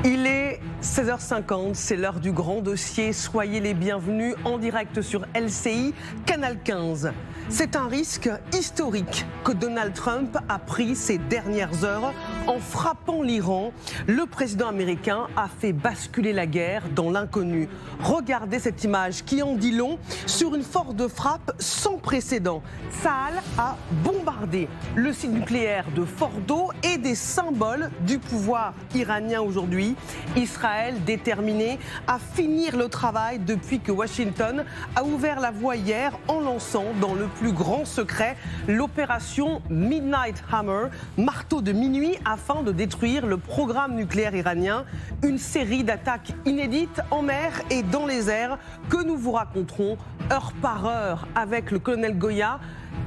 Il est 16h50, c'est l'heure du grand dossier. Soyez les bienvenus en direct sur LCI, Canal 15. C'est un risque historique que Donald Trump a pris ces dernières heures en frappant l'Iran. Le président américain a fait basculer la guerre dans l'inconnu. Regardez cette image qui en dit long sur une force de frappe sans précédent. Tsahal a bombardé le site nucléaire de Fordo et des symboles du pouvoir iranien aujourd'hui. Israël déterminé à finir le travail depuis que Washington a ouvert la voie hier en lançant dans le plus grand secret l'opération Midnight Hammer, marteau de minuit, afin de détruire le programme nucléaire iranien. Une série d'attaques inédites en mer et dans les airs que nous vous raconterons heure par heure avec le colonel Goya.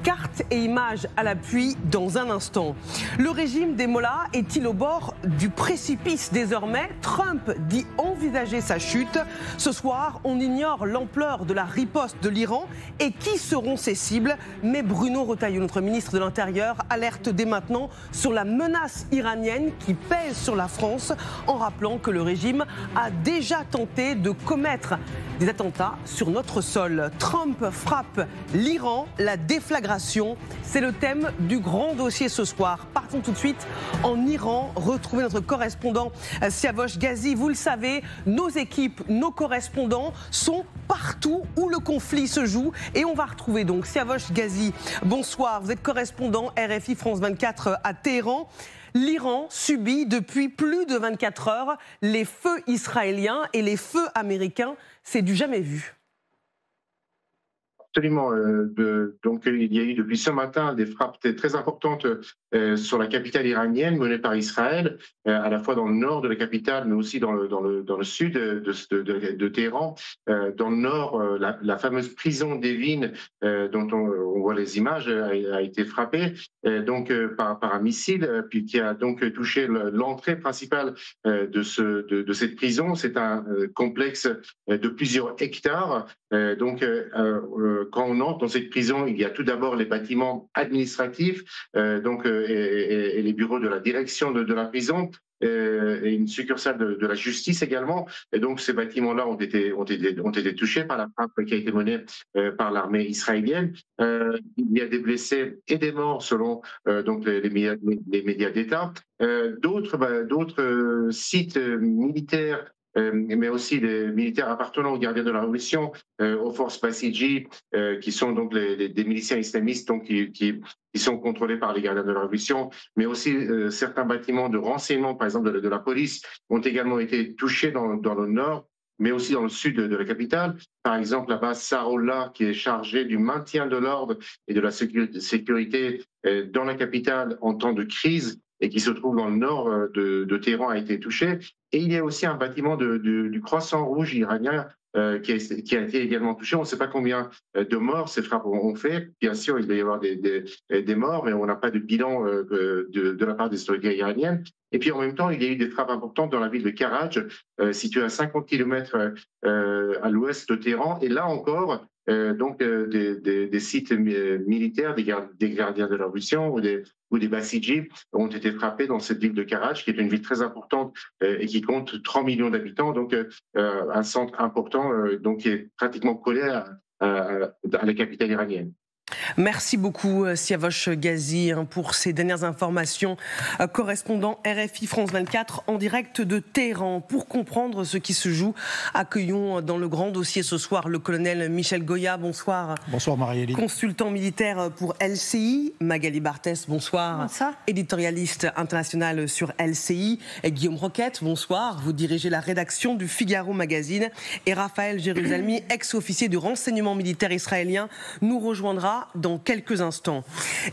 Cartes et images à l'appui dans un instant. Le régime des mollahs est-il au bord du précipice désormais? Trump dit envisager sa chute. Ce soir, on ignore l'ampleur de la riposte de l'Iran et qui seront ses cibles. Mais Bruno Retailleau, notre ministre de l'Intérieur, alerte dès maintenant sur la menace iranienne qui pèse sur la France, en rappelant que le régime a déjà tenté de commettre des attentats sur notre sol. Trump frappe l'Iran, la déflagration, c'est le thème du grand dossier ce soir. Partons tout de suite en Iran, retrouver notre correspondant Siavosh Ghazi. Vous le savez, nos équipes, nos correspondants sont partout où le conflit se joue et on va retrouver donc Siavosh Ghazi. Bonsoir, vous êtes correspondant RFI France 24 à Téhéran. L'Iran subit depuis plus de 24 heures les feux israéliens et les feux américains. C'est du jamais vu. Absolument. Donc, il y a eu depuis ce matin des frappes très importantes sur la capitale iranienne menées par Israël, à la fois dans le nord de la capitale, mais aussi dans le sud de Téhéran. Dans le nord, la fameuse prison d'Evin, dont on voit les images, a été frappée par un missile, puis qui a donc touché l'entrée principale de cette prison. C'est un complexe de plusieurs hectares. Quand on entre dans cette prison, il y a tout d'abord les bâtiments administratifs, et les bureaux de la direction de la prison, et une succursale de la justice également. Et donc ces bâtiments-là ont été touchés par la frappe qui a été menée par l'armée israélienne. Il y a des blessés et des morts selon les médias d'État. D'autres sites militaires, mais aussi des militaires appartenant aux gardiens de la Révolution, aux forces Basiji, qui sont donc des miliciens islamistes qui sont contrôlés par les gardiens de la Révolution, mais aussi certains bâtiments de renseignement, par exemple de la police, ont également été touchés dans le nord, mais aussi dans le sud de la capitale. Par exemple, la base Sarollah, qui est chargée du maintien de l'ordre et de la sécurité dans la capitale en temps de crise, et qui se trouve dans le nord de Téhéran, a été touché. Et il y a aussi un bâtiment du Croissant Rouge iranien qui a été également touché. On ne sait pas combien de morts ces frappes ont fait. Bien sûr, il va y avoir des morts, mais on n'a pas de bilan de la part des autorités iraniennes. Et puis en même temps, il y a eu des frappes importantes dans la ville de Karaj, située à 50 km à l'ouest de Téhéran. Et là encore, des sites militaires, des gardiens de la Révolution ou des Basiji ont été frappés dans cette ville de Karaj, qui est une ville très importante et qui compte 3 millions d'habitants, donc un centre important, qui est pratiquement collé à la capitale iranienne. Merci beaucoup Siavosh Ghazi pour ces dernières informations. Correspondant RFI France 24 en direct de Téhéran. Pour comprendre ce qui se joue, accueillons dans le grand dossier ce soir le colonel Michel Goya. Bonsoir. Bonsoir Marie-Élie. Consultant militaire pour LCI. Magali Barthès, bonsoir. Bonsoir. Éditorialiste international sur LCI. Et Guillaume Roquette, bonsoir. Vous dirigez la rédaction du Figaro Magazine. Et Raphaël Jérusalemi, ex-officier du renseignement militaire israélien, nous rejoindra dans quelques instants.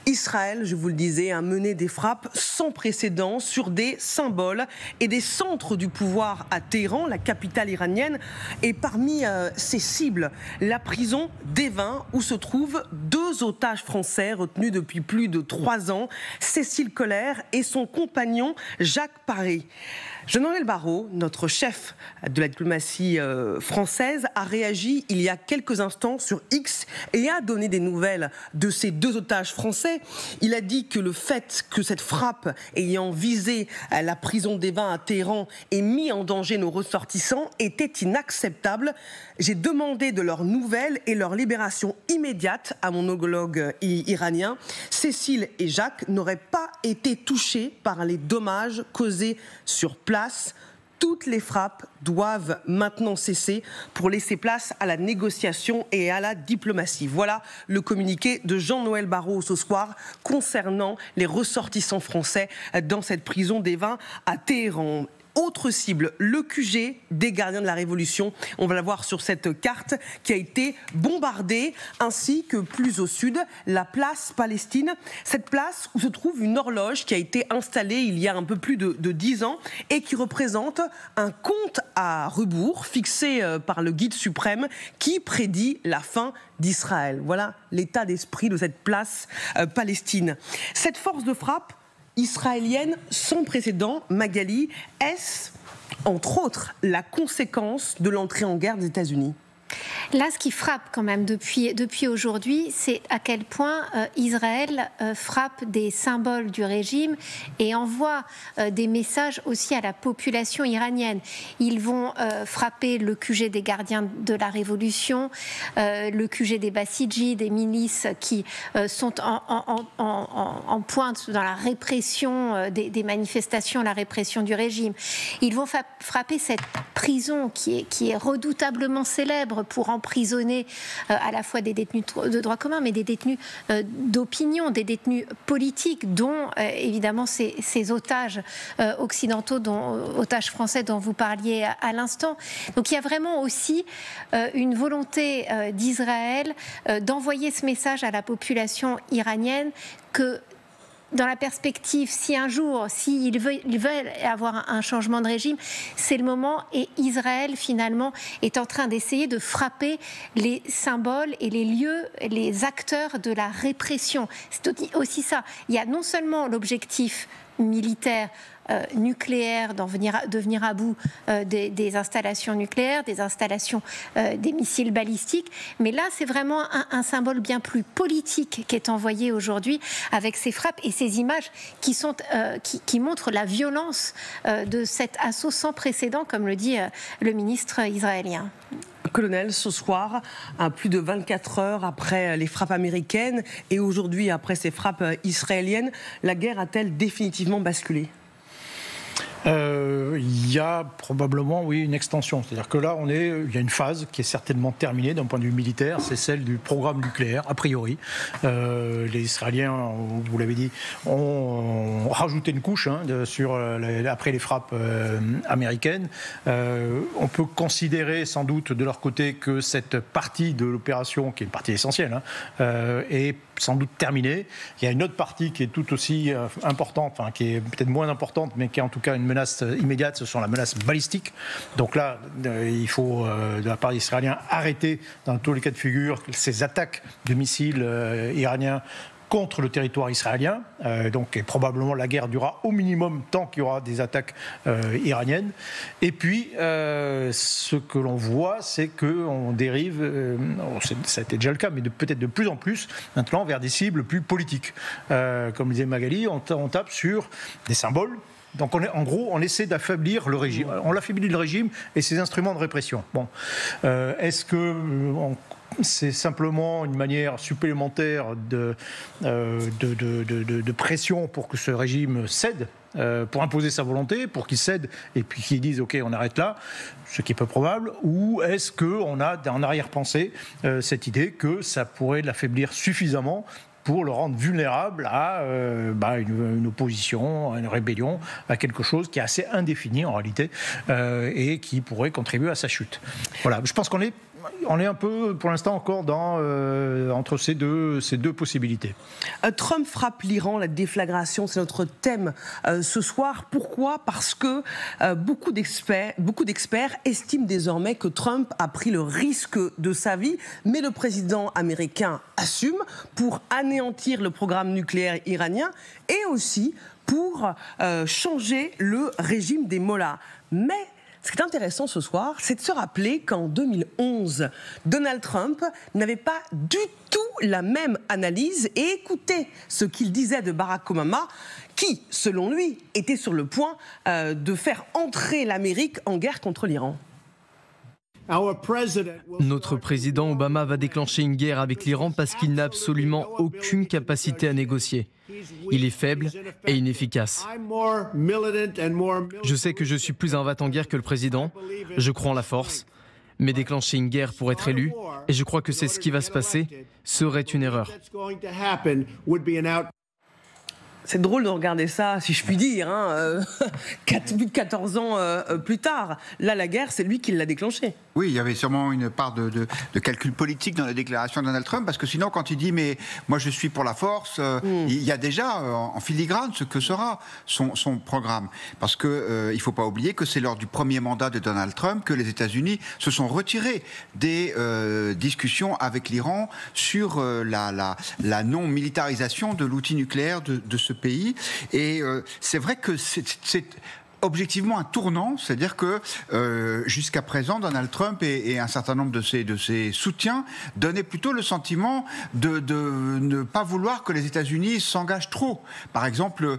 Israël, je vous le disais, a mené des frappes sans précédent sur des symboles et des centres du pouvoir à Téhéran, la capitale iranienne. Et parmi ces cibles, la prison d'Evin, où se trouvent 2 otages français retenus depuis plus de 3 ans, Cécile Collère et son compagnon Jacques Paré. Jean-Noël Barrot, notre chef de la diplomatie française, a réagi il y a quelques instants sur X et a donné des nouvelles nouvelles de ces 2 otages français. Il a dit que le fait que cette frappe ayant visé la prison d'Evin à Téhéran ait mis en danger nos ressortissants était inacceptable. J'ai demandé de leurs nouvelles et leur libération immédiate à mon homologue iranien. Cécile et Jacques n'auraient pas été touchés par les dommages causés sur place. Toutes les frappes doivent maintenant cesser pour laisser place à la négociation et à la diplomatie. Voilà le communiqué de Jean-Noël Barrot ce soir concernant les ressortissants français dans cette prison d'Evin à Téhéran. Autre cible, le QG des gardiens de la Révolution. On va la voir sur cette carte qui a été bombardée, ainsi que plus au sud, la place Palestine. Cette place où se trouve une horloge qui a été installée il y a un peu plus de 10 ans et qui représente un compte à rebours fixé par le guide suprême qui prédit la fin d'Israël. Voilà l'état d'esprit de cette place Palestine. Cette force de frappe israélienne sans précédent, Magali, est-ce, entre autres, la conséquence de l'entrée en guerre des États-Unis ? Là, ce qui frappe quand même depuis aujourd'hui, c'est à quel point Israël frappe des symboles du régime et envoie des messages aussi à la population iranienne. Ils vont frapper le QG des gardiens de la Révolution, le QG des Bassidji, des milices qui sont en pointe dans la répression des manifestations, la répression du régime. Ils vont frapper cette prison qui est redoutablement célèbre pour emprisonner à la fois des détenus de droit commun, mais des détenus d'opinion, des détenus politiques, dont évidemment ces otages occidentaux, otages français dont vous parliez à l'instant. Donc il y a vraiment aussi une volonté d'Israël d'envoyer ce message à la population iranienne que dans la perspective, si un jour, s'ils veulent avoir un changement de régime, c'est le moment, et Israël, finalement, est en train d'essayer de frapper les symboles et les lieux, les acteurs de la répression. C'est aussi ça. Il y a non seulement l'objectif militaire, nucléaire, de venir à bout des installations nucléaires, des installations des missiles balistiques. Mais là, c'est vraiment un symbole bien plus politique qui est envoyé aujourd'hui avec ces frappes et ces images qui montrent la violence de cet assaut sans précédent, comme le dit le ministre israélien. Colonel, ce soir, à plus de 24 heures après les frappes américaines et aujourd'hui après ces frappes israéliennes, la guerre a-t-elle définitivement basculé ? Il y a probablement, oui, une extension. C'est-à-dire que là, il y a une phase qui est certainement terminée d'un point de vue militaire, c'est celle du programme nucléaire, a priori. Les Israéliens, vous l'avez dit, ont rajouté une couche après les frappes américaines. On peut considérer sans doute de leur côté que cette partie de l'opération, qui est une partie essentielle, est sans doute terminée. Il y a une autre partie qui est tout aussi importante, enfin qui est peut-être moins importante, mais qui est en tout cas une menace immédiate, ce sont la menace balistique. Donc là, il faut, de la part des Israéliens, arrêter dans tous les cas de figure ces attaques de missiles iraniens contre le territoire israélien. Donc et probablement la guerre durera au minimum tant qu'il y aura des attaques iraniennes. Et puis, ce que l'on voit, c'est qu'on dérive, ça a été déjà le cas, mais peut-être de plus en plus, maintenant, vers des cibles plus politiques. Comme disait Magali, on tape sur des symboles. Donc en gros, on essaie d'affaiblir le régime. On affaiblit le régime et ses instruments de répression. Bon, est-ce que c'est simplement une manière supplémentaire de pression pour que ce régime cède, pour imposer sa volonté, pour qu'il cède et puis qu'il dise ok, on arrête là, ce qui est peu probable, ou est-ce qu'on a en arrière-pensée cette idée que ça pourrait l'affaiblir suffisamment pour le rendre vulnérable à une opposition, à une rébellion, à quelque chose qui est assez indéfini en réalité et qui pourrait contribuer à sa chute. Voilà, je pense qu'on est un peu, pour l'instant, encore entre ces deux possibilités. Trump frappe l'Iran, la déflagration, c'est notre thème ce soir. Pourquoi ? Parce que beaucoup d'experts estiment désormais que Trump a pris le risque de sa vie, mais le président américain assume pour anéantir le programme nucléaire iranien et aussi pour changer le régime des mollahs. Mais Ce qui est intéressant ce soir, c'est de se rappeler qu'en 2011, Donald Trump n'avait pas du tout la même analyse et écoutez ce qu'il disait de Barack Obama, qui, selon lui, était sur le point de faire entrer l'Amérique en guerre contre l'Iran. Notre président Obama va déclencher une guerre avec l'Iran parce qu'il n'a absolument aucune capacité à négocier. Il est faible et inefficace. Je sais que je suis plus un va-t-en-guerre que le président, je crois en la force, mais déclencher une guerre pour être élu, et je crois que c'est ce qui va se passer, serait une erreur. C'est drôle de regarder ça, si je puis dire, plus de 14 ans plus tard. Là, la guerre, c'est lui qui l'a déclenchée. Oui, il y avait sûrement une part de calcul politique dans la déclaration de Donald Trump, parce que sinon, quand il dit « mais moi je suis pour la force il y a déjà en filigrane ce que sera son programme. Parce qu'il ne faut pas oublier que c'est lors du premier mandat de Donald Trump que les États-Unis se sont retirés des discussions avec l'Iran sur la non-militarisation de l'outil nucléaire de ce pays. Et c'est vrai que c'est objectivement un tournant, c'est-à-dire que jusqu'à présent, Donald Trump et un certain nombre de ses soutiens donnaient plutôt le sentiment de ne pas vouloir que les États-Unis s'engagent trop. Par exemple,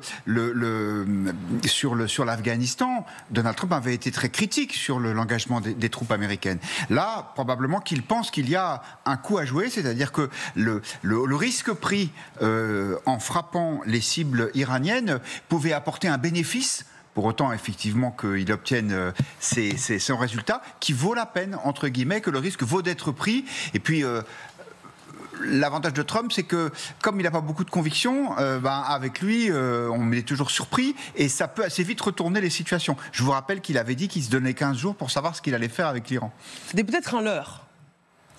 sur l'Afghanistan, Donald Trump avait été très critique sur l'engagement des troupes américaines. Là, probablement qu'il pense qu'il y a un coup à jouer, c'est-à-dire que le risque pris en frappant les cibles iraniennes pouvait apporter un bénéfice. Pour autant, effectivement, qu'il obtienne son résultat, qui vaut la peine, entre guillemets, que le risque vaut d'être pris. Et puis, l'avantage de Trump, c'est que, comme il n'a pas beaucoup de conviction, avec lui, on est toujours surpris, et ça peut assez vite retourner les situations. Je vous rappelle qu'il avait dit qu'il se donnait 15 jours pour savoir ce qu'il allait faire avec l'Iran. C'était peut-être un leurre.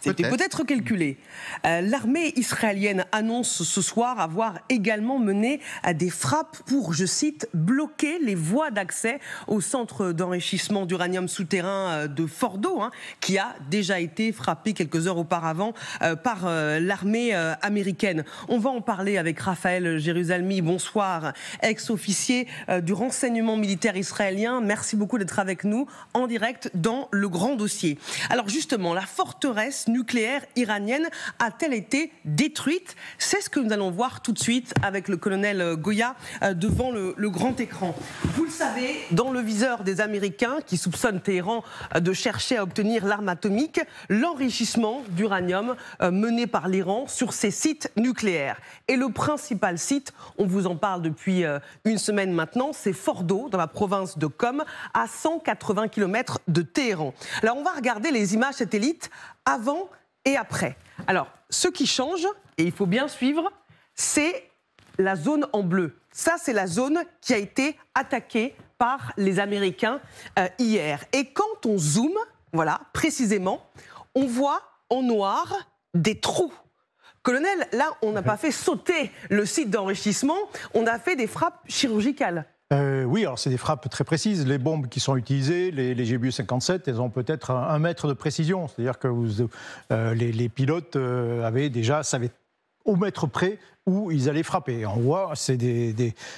C'était peut-être calculé. L'armée israélienne annonce ce soir avoir également mené des frappes pour, je cite, bloquer les voies d'accès au centre d'enrichissement d'uranium souterrain de Fordo, qui a déjà été frappé quelques heures auparavant par l'armée américaine. On va en parler avec Raphaël Jérusalemi. Bonsoir, ex-officier du renseignement militaire israélien. Merci beaucoup d'être avec nous en direct dans le grand dossier. Alors justement, la forteresse nucléaire iranienne a-t-elle été détruite? C'est ce que nous allons voir tout de suite avec le colonel Goya devant le grand écran. Vous le savez, dans le viseur des Américains qui soupçonnent Téhéran de chercher à obtenir l'arme atomique, l'enrichissement d'uranium mené par l'Iran sur ses sites nucléaires. Et le principal site, on vous en parle depuis une semaine maintenant, c'est Fordo, dans la province de Qom, à 180 km de Téhéran. Alors on va regarder les images satellites avant et après. Alors, ce qui change, et il faut bien suivre, c'est la zone en bleu. Ça, c'est la zone qui a été attaquée par les Américains hier. Et quand on zoome, voilà, précisément, on voit en noir des trous. Colonel, là, on n'a pas fait sauter le site d'enrichissement, on a fait des frappes chirurgicales. Oui, alors c'est des frappes très précises. Les bombes qui sont utilisées, les GBU-57, elles ont peut-être 1 mètre de précision. C'est-à-dire que les pilotes savaient au mètre près où ils allaient frapper. Et on voit, c'est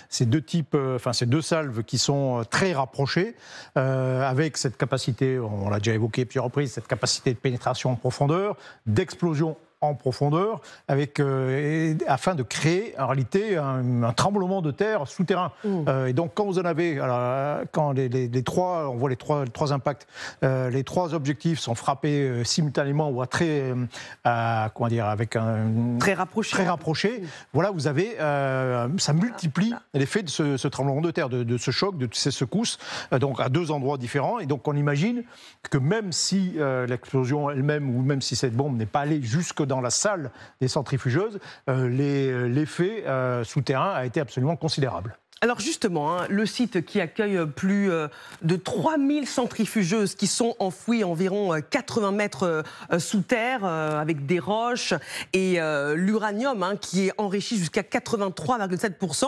ces deux salves qui sont très rapprochées, avec cette capacité, on l'a déjà évoqué plusieurs reprises, cette capacité de pénétration en profondeur, d'explosion en profondeur, afin de créer en réalité un tremblement de terre souterrain. Et donc quand vous en avez, quand les trois, on voit les trois impacts, les trois objectifs sont frappés simultanément ou avec un très rapproché. Voilà, vous avez, ça multiplie l'effet de ce tremblement de terre, de ce choc, de ces secousses, donc à 2 endroits différents. Et donc on imagine que même si l'explosion elle-même ou même si cette bombe n'est pas allée jusque dans la salle des centrifugeuses, l'effet souterrain a été absolument considérable. Alors justement, le site qui accueille plus de 3000 centrifugeuses qui sont enfouies environ 80 mètres sous terre avec des roches et l'uranium qui est enrichi jusqu'à 83,7%.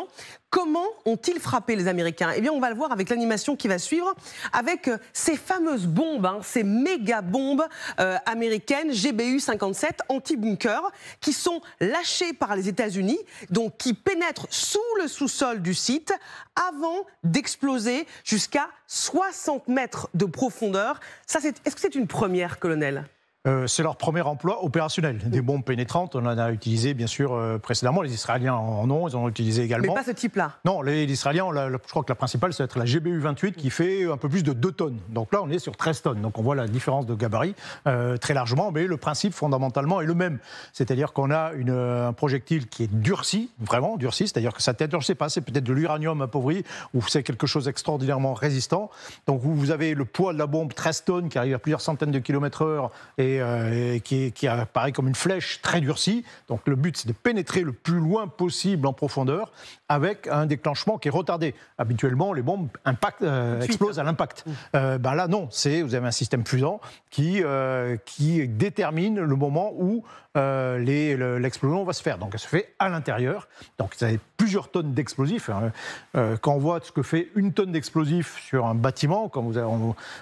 Comment ont-ils frappé les Américains? Eh bien, on va le voir avec l'animation qui va suivre, avec ces fameuses bombes, ces méga bombes américaines GBU-57 anti-bunker, qui sont lâchées par les États-Unis, donc qui pénètrent sous le sous-sol du site avant d'exploser jusqu'à 60 mètres de profondeur. Est-ce que c'est une première, colonel ? C'est leur premier emploi opérationnel. Des bombes pénétrantes, on en a utilisé bien sûr précédemment. Les Israéliens en ont, ils en ont utilisé également. Mais pas ce type-là. Non, les Israéliens, je crois que la principale, ça va être la GBU-28 qui fait un peu plus de 2 tonnes. Donc là, on est sur 13 tonnes. Donc on voit la différence de gabarit très largement, mais le principe fondamentalement est le même. C'est-à-dire qu'on a un projectile qui est durci, vraiment durci, c'est-à-dire que sa tête, je ne sais pas, c'est peut-être de l'uranium appauvri ou c'est quelque chose d'extraordinairement résistant. Donc vous avez le poids de la bombe, 13 tonnes, qui arrive à plusieurs centaines de kilomètres/heure et qui apparaît comme une flèche très durcie. Donc le but, c'est de pénétrer le plus loin possible en profondeur avec un déclenchement qui est retardé. Habituellement, les bombes explosent à l'impact. Là, non. Vous avez un système fusant qui détermine le moment où l'explosion va se faire. Donc elle se fait à l'intérieur. Donc vous avez plusieurs tonnes d'explosifs. Quand on voit ce que fait une tonne d'explosifs sur un bâtiment, quand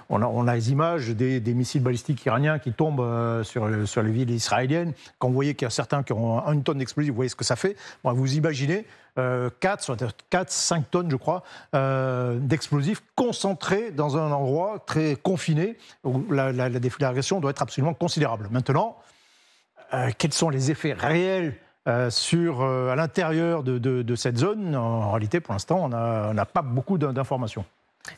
on a les images des missiles balistiques iraniens qui tombent sur les villes israéliennes, quand vous voyez qu'il y a certains qui ont une tonne d'explosifs, vous voyez ce que ça fait. Vous imaginez 4-5 tonnes, je crois, d'explosifs concentrés dans un endroit très confiné où la déflagration doit être absolument considérable. Maintenant, quels sont les effets réels à l'intérieur de cette zone? En réalité, pour l'instant, on n'a pas beaucoup d'informations.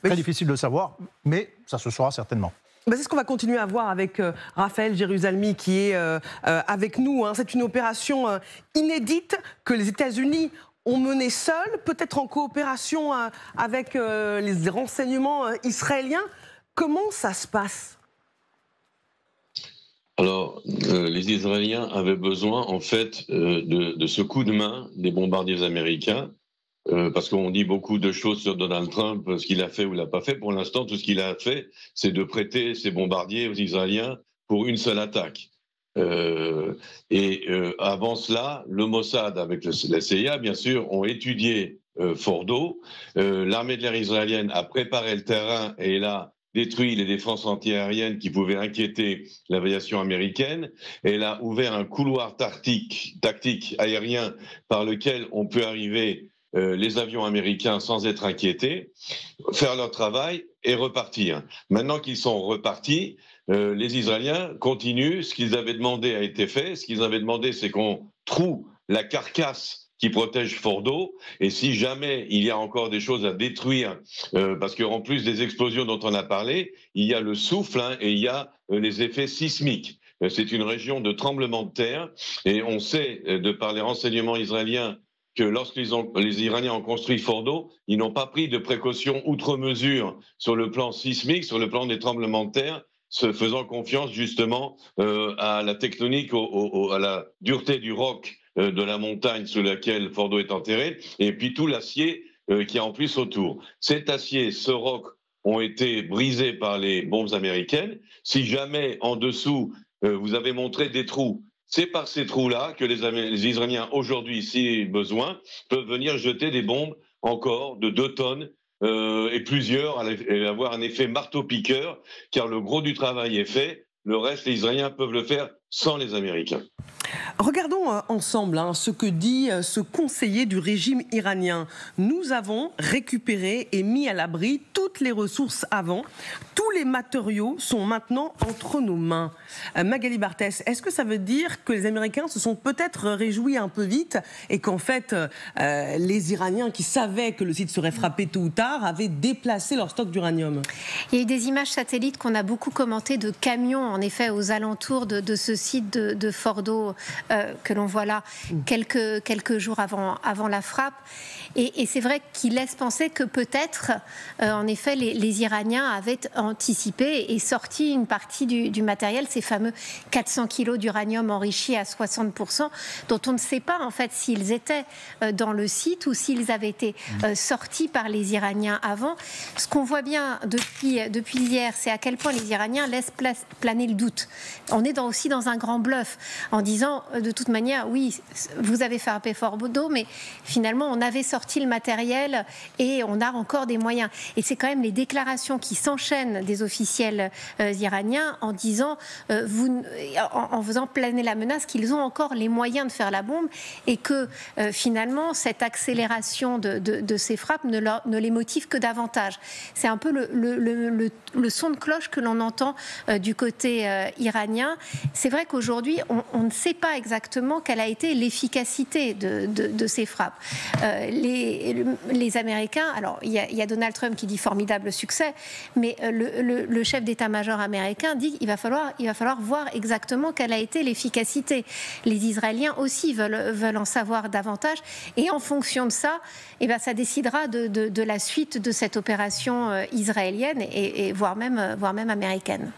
Très difficile de savoir, mais ça se saura certainement. C'est ce qu'on va continuer à voir avec Raphaël Jérusalemi qui est avec nous. C'est une opération inédite que les États-Unis ont menée seuls, peut-être en coopération avec les renseignements israéliens. Comment ça se passe ? Alors, les Israéliens avaient besoin, en fait, de ce coup de main des bombardiers américains, parce qu'on dit beaucoup de choses sur Donald Trump, ce qu'il a fait ou l'a pas fait. Pour l'instant, tout ce qu'il a fait, c'est de prêter ses bombardiers aux Israéliens pour une seule attaque. Avant cela, le Mossad, avec la CIA, bien sûr, ont étudié Fordo. L'armée de l'air israélienne a préparé le terrain et là détruit les défenses antiaériennes qui pouvaient inquiéter l'aviation américaine. Elle a ouvert un couloir tactique aérien par lequel on peut arriver les avions américains sans être inquiétés, faire leur travail et repartir. Maintenant qu'ils sont repartis, les Israéliens continuent. Ce qu'ils avaient demandé a été fait. Ce qu'ils avaient demandé, c'est qu'on troue la carcasse qui protège Fordo, et si jamais il y a encore des choses à détruire, parce qu'en plus des explosions dont on a parlé, il y a le souffle et il y a les effets sismiques. C'est une région de tremblement de terre, et on sait, de par les renseignements israéliens, que lorsque les Iraniens ont construit Fordo, ils n'ont pas pris de précautions outre mesure sur le plan sismique, sur le plan des tremblements de terre, se faisant confiance justement à la tectonique, à la dureté du roc de la montagne sous laquelle Fordo est enterré, et puis tout l'acier qui est en plus autour. Cet acier, ce roc, ont été brisés par les bombes américaines. Si jamais en dessous, vous avez montré des trous, c'est par ces trous-là que les Israéliens, aujourd'hui, si besoin, peuvent venir jeter des bombes encore de 2 tonnes et plusieurs, et avoir un effet marteau-piqueur, car le gros du travail est fait. Le reste, les Israéliens peuvent le faire sans les Américains. Regardons ensemble ce que dit ce conseiller du régime iranien. Nous avons récupéré et mis à l'abri toutes les ressources avant. Tous les matériaux sont maintenant entre nos mains. Magali Barthès, est-ce que ça veut dire que les Américains se sont peut-être réjouis un peu vite et qu'en fait, les Iraniens qui savaient que le site serait frappé tôt ou tard avaient déplacé leur stock d'uranium? Il y a eu des images satellites qu'on a beaucoup commentées de camions, en effet, aux alentours de ce site de Fordo que l'on voit là quelques jours avant la frappe. Et c'est vrai qu'il laisse penser que peut-être, en effet, les Iraniens avaient anticipé et sorti une partie du matériel, ces fameux 400 kilos d'uranium enrichi à 60%, dont on ne sait pas en fait s'ils étaient dans le site ou s'ils avaient été sortis par les Iraniens avant. Ce qu'on voit bien depuis hier, c'est à quel point les Iraniens laissent planer le doute. On est aussi dans un un grand bluff en disant de toute manière, oui, vous avez frappé Fordo, mais finalement on avait sorti le matériel et on a encore des moyens. Et c'est quand même les déclarations qui s'enchaînent des officiels iraniens en disant, en faisant planer la menace qu'ils ont encore les moyens de faire la bombe et que finalement cette accélération de ces frappes ne les motive que davantage. C'est un peu le son de cloche que l'on entend du côté iranien. C'est vrai qu'aujourd'hui, on ne sait pas exactement quelle a été l'efficacité de ces frappes. Les Américains, alors il y a Donald Trump qui dit formidable succès, mais le chef d'état-major américain dit qu'il va falloir voir exactement quelle a été l'efficacité. Les Israéliens aussi veulent en savoir davantage, et en fonction de ça, ça décidera de la suite de cette opération israélienne et voire même américaine.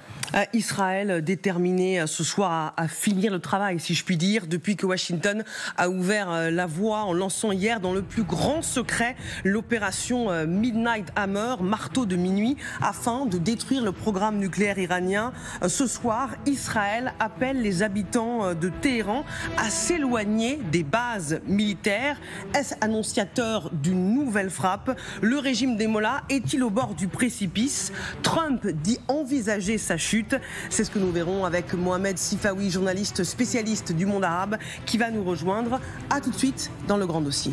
Israël déterminé ce soir à finir le travail, si je puis dire, depuis que Washington a ouvert la voie en lançant hier dans le plus grand secret l'opération Midnight Hammer, marteau de minuit, afin de détruire le programme nucléaire iranien. Ce soir, Israël appelle les habitants de Téhéran à s'éloigner des bases militaires. Est-ce annonciateur d'une nouvelle frappe? Le régime des mollahs est-il au bord du précipice? Trump dit envisager sa chute. C'est ce que nous verrons avec Mohamed Sifawi, journaliste spécialiste du monde arabe, qui va nous rejoindre. À tout de suite dans le grand dossier.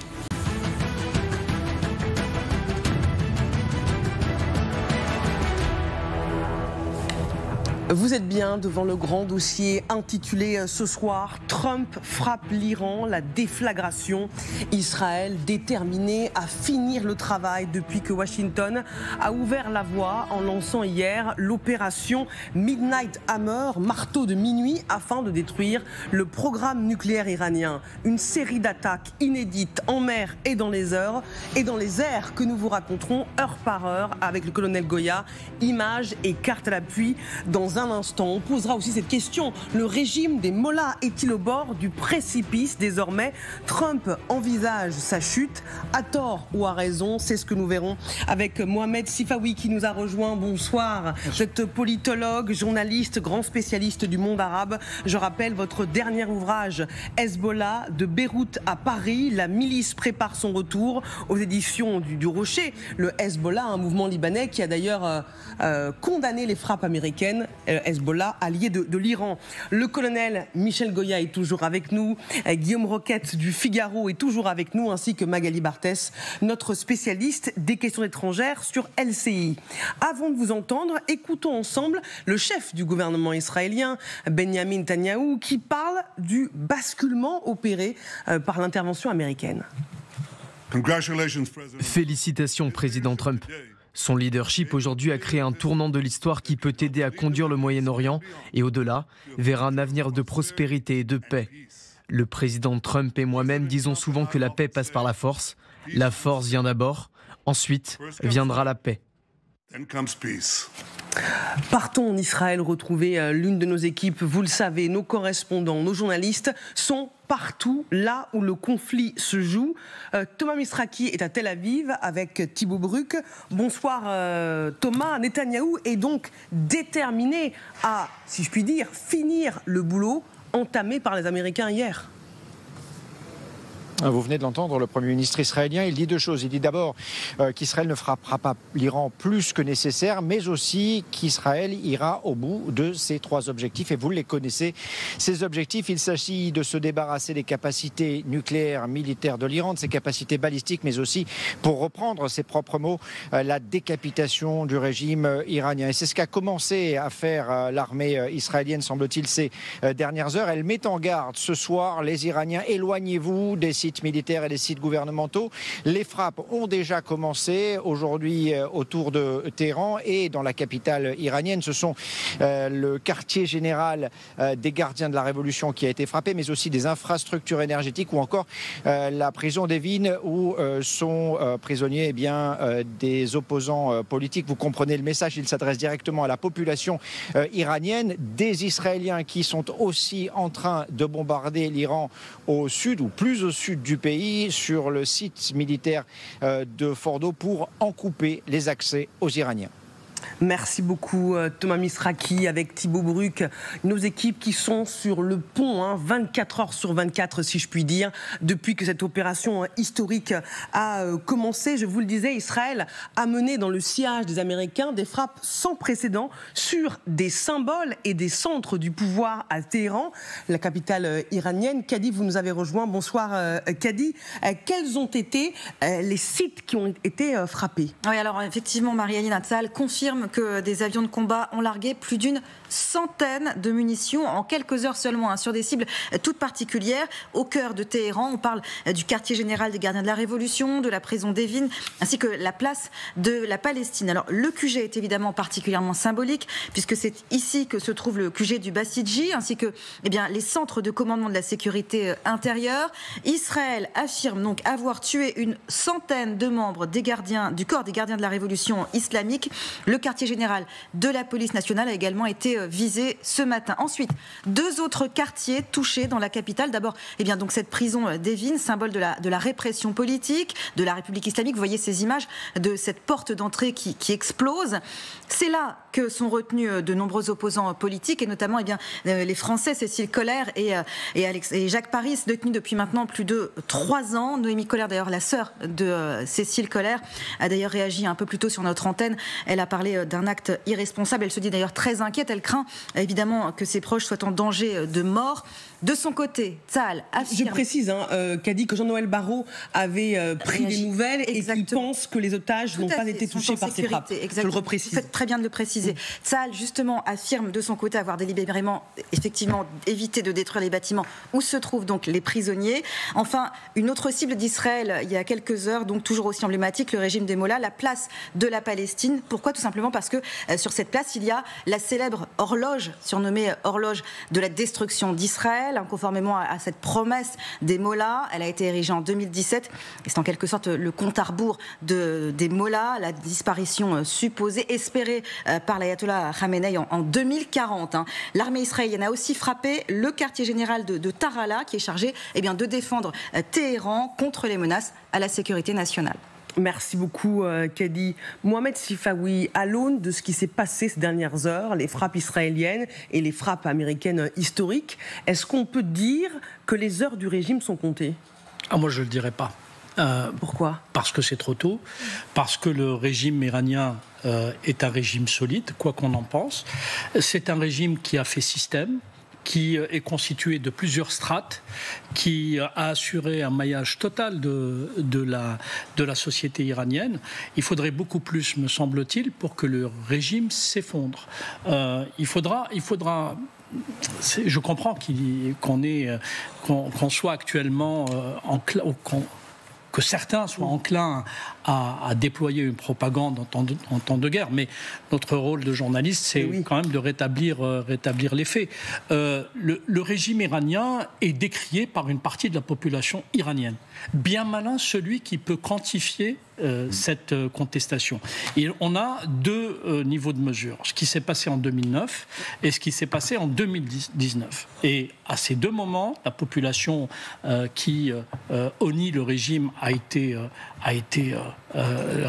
Vous êtes bien devant le grand dossier intitulé ce soir « Trump frappe l'Iran, la déflagration ». Israël déterminé à finir le travail depuis que Washington a ouvert la voie en lançant hier l'opération Midnight Hammer, marteau de minuit, afin de détruire le programme nucléaire iranien. Une série d'attaques inédites en mer et dans les airs que nous vous raconterons heure par heure avec le colonel Goya. Images et cartes à l'appui dans un instant. On posera aussi cette question. Le régime des mollahs est-il au bord du précipice désormais? Trump envisage sa chute. À tort ou à raison? C'est ce que nous verrons avec Mohamed Sifawi qui nous a rejoint. Bonsoir. Vous êtes politologue, journaliste, grand spécialiste du monde arabe. Je rappelle votre dernier ouvrage, Hezbollah, de Beyrouth à Paris. La milice prépare son retour, aux éditions du Rocher. Le Hezbollah, un mouvement libanais qui a d'ailleurs condamné les frappes américaines. Hezbollah, allié de l'Iran. Le colonel Michel Goya est toujours avec nous. Guillaume Roquette du Figaro est toujours avec nous, ainsi que Magali Barthès, notre spécialiste des questions étrangères sur LCI. Avant de vous entendre, écoutons ensemble le chef du gouvernement israélien, Benjamin Netanyahou, qui parle du basculement opéré par l'intervention américaine. Félicitations, président Trump. Son leadership aujourd'hui a créé un tournant de l'histoire qui peut aider à conduire le Moyen-Orient et au-delà vers un avenir de prospérité et de paix. Le président Trump et moi-même disons souvent que la paix passe par la force. La force vient d'abord, ensuite viendra la paix. Partons en Israël retrouver l'une de nos équipes. Vous le savez, nos correspondants, nos journalistes sont partout là où le conflit se joue. Thomas Misraki est à Tel Aviv avec Thibaut Bruck. Bonsoir Thomas. Netanyahou est donc déterminé à, si je puis dire, finir le boulot entamé par les Américains hier. Vous venez de l'entendre, le Premier ministre israélien, il dit deux choses. Il dit d'abord qu'Israël ne frappera pas l'Iran plus que nécessaire, mais aussi qu'Israël ira au bout de ses trois objectifs. Et vous les connaissez, ces objectifs. Il s'agit de se débarrasser des capacités nucléaires militaires de l'Iran, de ses capacités balistiques, mais aussi, pour reprendre ses propres mots, la décapitation du régime iranien. Et c'est ce qu'a commencé à faire l'armée israélienne, semble-t-il, ces dernières heures. Elle met en garde ce soir les Iraniens, éloignez-vous des sites militaires et des sites gouvernementaux. Les frappes ont déjà commencé aujourd'hui autour de Téhéran et dans la capitale iranienne. Ce sont le quartier général des gardiens de la Révolution qui a été frappé, mais aussi des infrastructures énergétiques ou encore la prison d'Evin où sont prisonniers des opposants politiques. Vous comprenez le message, il s'adresse directement à la population iranienne, des Israéliens qui sont aussi en train de bombarder l'Iran au sud ou plus au sud du pays, sur le site militaire de Fordo, pour en couper les accès aux Iraniens. Merci beaucoup Thomas Misraki avec Thibaut Bruck. Nos équipes qui sont sur le pont 24 heures sur 24 si je puis dire, depuis que cette opération historique a commencé. Je vous le disais, Israël a mené dans le sillage des Américains des frappes sans précédent sur des symboles et des centres du pouvoir à Téhéran, la capitale iranienne. Kadi, vous nous avez rejoint. Bonsoir Kadi. Quels ont été les sites qui ont été frappés? Oui, alors effectivement, Marie-Aline Atzal confirme que des avions de combat ont largué plus d'une centaine de munitions en quelques heures seulement sur des cibles toutes particulières au cœur de Téhéran. On parle du quartier général des gardiens de la Révolution, de la prison d'Evin, ainsi que la place de la Palestine. Alors le QG est évidemment particulièrement symbolique puisque c'est ici que se trouve le QG du Basiji, ainsi que les centres de commandement de la sécurité intérieure. Israël affirme donc avoir tué une centaine de membres du corps des gardiens de la Révolution islamique. Le quartier général de la police nationale a également été visé ce matin. Ensuite, 2 autres quartiers touchés dans la capitale. D'abord, donc cette prison d'Evin, symbole de la répression politique de la République islamique. Vous voyez ces images de cette porte d'entrée qui explose. C'est là que sont retenus de nombreux opposants politiques et notamment les Français Cécile Collère et Jacques Paris, détenus depuis maintenant plus de 3 ans. Noémie Collère, d'ailleurs la sœur de Cécile Collère, a d'ailleurs réagi un peu plus tôt sur notre antenne. Elle a parlé d'un acte irresponsable. Elle se dit d'ailleurs très inquiète. Elle craint évidemment que ses proches soient en danger de mort. De son côté, Tzahal affirme... Je précise, Kadi, que Jean-Noël Barrot avait pris des nouvelles et qu'il pense que les otages n'ont pas été touchés par ces frappes. Exactement. Je le reprécise. Vous faites très bien de le préciser. Tzahal, justement, affirme de son côté avoir délibérément, effectivement, évité de détruire les bâtiments où se trouvent donc les prisonniers. Enfin, une autre cible d'Israël, il y a quelques heures, donc toujours aussi emblématique, le régime des Mollahs, la place de la Palestine. Pourquoi? Tout simplement parce que sur cette place, il y a la célèbre horloge, surnommée horloge de la destruction d'Israël, conformément à cette promesse des Mollahs. Elle a été érigée en 2017 et c'est en quelque sorte le compte à rebours des Mollahs, la disparition supposée, espérée par l'ayatollah Khamenei en 2040. L'armée israélienne a aussi frappé le quartier général de Tarala, qui est chargé de défendre Téhéran contre les menaces à la sécurité nationale. Merci beaucoup, Kadi. Mohamed Sifawi, à l'aune de ce qui s'est passé ces dernières heures, les frappes israéliennes et les frappes américaines historiques, est-ce qu'on peut dire que les heures du régime sont comptées? Moi, je ne le dirais pas. Pourquoi? Parce que c'est trop tôt, parce que le régime iranien est un régime solide, quoi qu'on en pense. C'est un régime qui a fait système, qui est constitué de plusieurs strates, qui a assuré un maillage total de la société iranienne. Il faudrait beaucoup plus, me semble-t-il, pour que le régime s'effondre. Il faudra je comprends qu'on soit actuellement que certains soient enclins à déployer une propagande en temps de guerre, mais notre rôle de journaliste, c'est quand même de rétablir les faits. Le régime iranien est décrié par une partie de la population iranienne. Bien malin celui qui peut quantifier cette contestation. Et on a 2 niveaux de mesure. Ce qui s'est passé en 2009 et ce qui s'est passé en 2019. Et à ces 2 moments, la population qui honnie le régime a été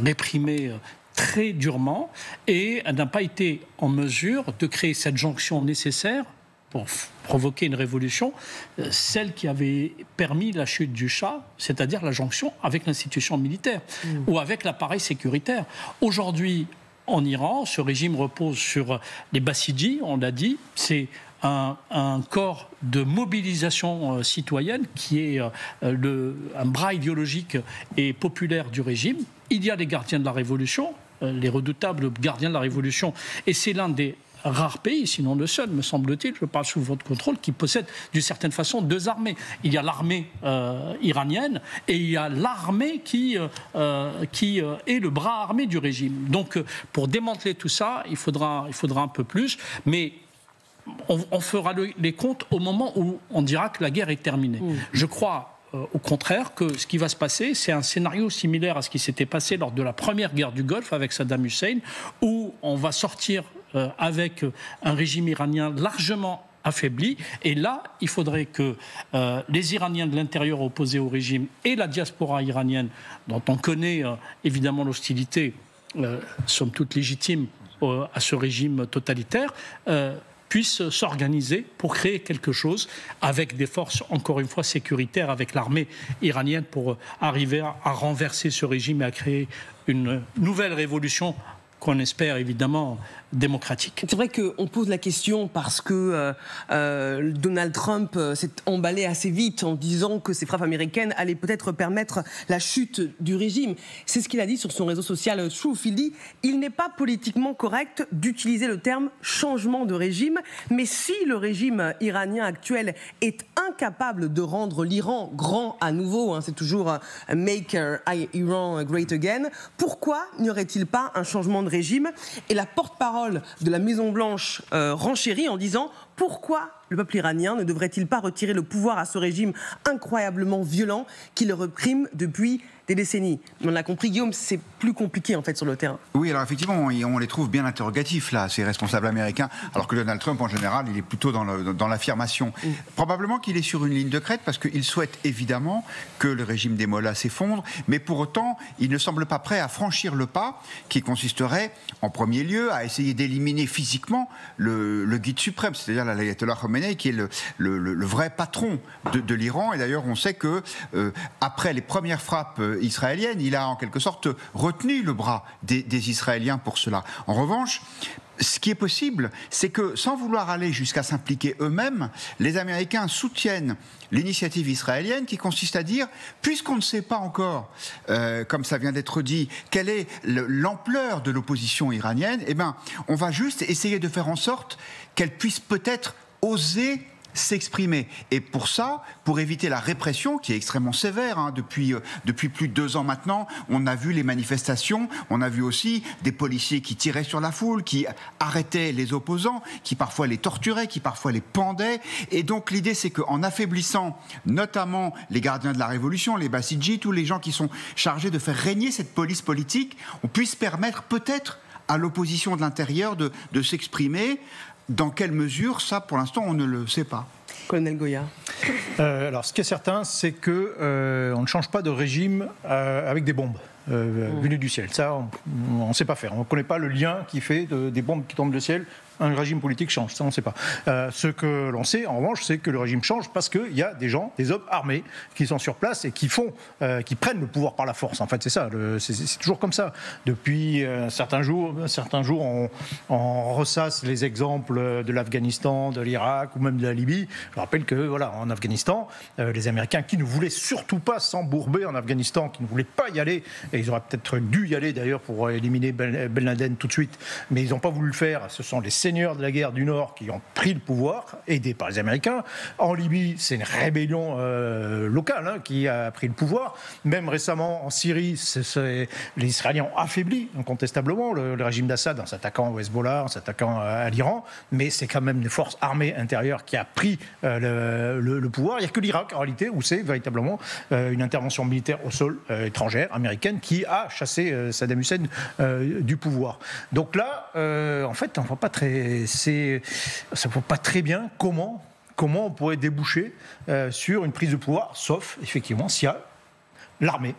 réprimée très durement et n'a pas été en mesure de créer cette jonction nécessaire pour provoquer une révolution, celle qui avait permis la chute du Shah, c'est-à-dire la jonction avec l'institution militaire ou avec l'appareil sécuritaire. Aujourd'hui, en Iran, ce régime repose sur les Basiji, on l'a dit, c'est un corps de mobilisation citoyenne qui est un bras idéologique et populaire du régime. Il y a les gardiens de la Révolution, les redoutables gardiens de la Révolution, et c'est l'un des rares pays, sinon le seul, me semble-t-il, je parle sous votre contrôle, qui possède d'une certaine façon 2 armées. Il y a l'armée iranienne et il y a l'armée qui est le bras armé du régime. Donc pour démanteler tout ça, il faudra un peu plus, mais on fera les comptes au moment où on dira que la guerre est terminée. Je crois au contraire que ce qui va se passer, c'est un scénario similaire à ce qui s'était passé lors de la première guerre du Golfe avec Saddam Hussein, où on va sortir avec un régime iranien largement affaibli. Et là, il faudrait que les Iraniens de l'intérieur opposés au régime et la diaspora iranienne, dont on connaît évidemment l'hostilité, somme toute légitime, à ce régime totalitaire, puissent s'organiser pour créer quelque chose avec des forces, encore une fois, sécuritaires, avec l'armée iranienne pour arriver à renverser ce régime et à créer une nouvelle révolution qu'on espère évidemment démocratique. C'est vrai qu'on pose la question parce que Donald Trump s'est emballé assez vite en disant que ces frappes américaines allaient peut-être permettre la chute du régime. C'est ce qu'il a dit sur son réseau social Truth. Il dit « Il n'est pas politiquement correct d'utiliser le terme changement de régime, mais si le régime iranien actuel est incapable de rendre l'Iran grand à nouveau, c'est toujours « Make Iran great again », pourquoi n'y aurait-il pas un changement de régime ? Et la porte-parole de la Maison-Blanche renchérit en disant « Pourquoi le peuple iranien ne devrait-il pas retirer le pouvoir à ce régime incroyablement violent qui le réprime depuis des décennies ?» On l'a compris, Guillaume, c'est plus compliqué en fait sur le terrain. Oui, alors effectivement, on les trouve bien interrogatifs là, ces responsables américains, alors que Donald Trump en général, il est plutôt dans l'affirmation. Probablement qu'il est sur une ligne de crête parce qu'il souhaite évidemment que le régime des Mollahs s'effondre, mais pour autant, il ne semble pas prêt à franchir le pas qui consisterait en premier lieu à essayer d'éliminer physiquement le guide suprême, c'est-à-dire l'ayatollah Khamenei, qui est le vrai patron de l'Iran. Et d'ailleurs, on sait que après les premières frappes israéliennes, il a en quelque sorte retenu le bras des Israéliens pour cela. En revanche, ce qui est possible, c'est que sans vouloir aller jusqu'à s'impliquer eux-mêmes, les Américains soutiennent l'initiative israélienne qui consiste à dire, puisqu'on ne sait pas encore, comme ça vient d'être dit, quelle est l'ampleur de l'opposition iranienne, eh ben, on va juste essayer de faire en sorte qu'elle puisse peut-être oser s'exprimer. Et pour ça, pour éviter la répression qui est extrêmement sévère depuis plus de 2 ans maintenant, on a vu les manifestations, on a vu aussi des policiers qui tiraient sur la foule, qui arrêtaient les opposants, qui parfois les torturaient, qui parfois les pendaient. Et donc l'idée, c'est qu'en affaiblissant notamment les gardiens de la révolution, les Bassidji, tous les gens qui sont chargés de faire régner cette police politique, on puisse permettre peut-être à l'opposition de l'intérieur de s'exprimer. Dans quelle mesure, ça, pour l'instant, on ne le sait pas. Colonel Goya. Alors, ce qui est certain, c'est qu'on ne change pas de régime avec des bombes venues du ciel. Ça, on ne sait pas faire. On ne connaît pas le lien qui fait des bombes qui tombent du ciel. Un régime politique change, ça on ne sait pas. Ce que l'on sait, en revanche, c'est que le régime change parce qu'il y a des gens, des hommes armés qui sont sur place et qui prennent le pouvoir par la force. En fait, c'est ça. C'est toujours comme ça. Depuis certains jours, on ressasse les exemples de l'Afghanistan, de l'Irak ou même de la Libye. Je rappelle que, voilà, en Afghanistan, les Américains qui ne voulaient surtout pas s'embourber en Afghanistan, qui ne voulaient pas y aller, et ils auraient peut-être dû y aller d'ailleurs pour éliminer Ben Laden tout de suite, mais ils n'ont pas voulu le faire. Ce sont les seigneurs de la guerre du Nord qui ont pris le pouvoir, aidés par les Américains. En Libye, c'est une rébellion locale qui a pris le pouvoir. Même récemment, en Syrie, les Israéliens ont affaibli incontestablement le régime d'Assad en s'attaquant au Hezbollah, en s'attaquant à l'Iran. Mais c'est quand même une force armée intérieure qui a pris le pouvoir. Il n'y a que l'Irak, en réalité, où c'est véritablement une intervention militaire au sol étrangère, américaine, qui a chassé Saddam Hussein du pouvoir. Donc là, en fait, on ne voit pas ça ne voit pas très bien comment on pourrait déboucher sur une prise de pouvoir, sauf effectivement s'il y a l'armée.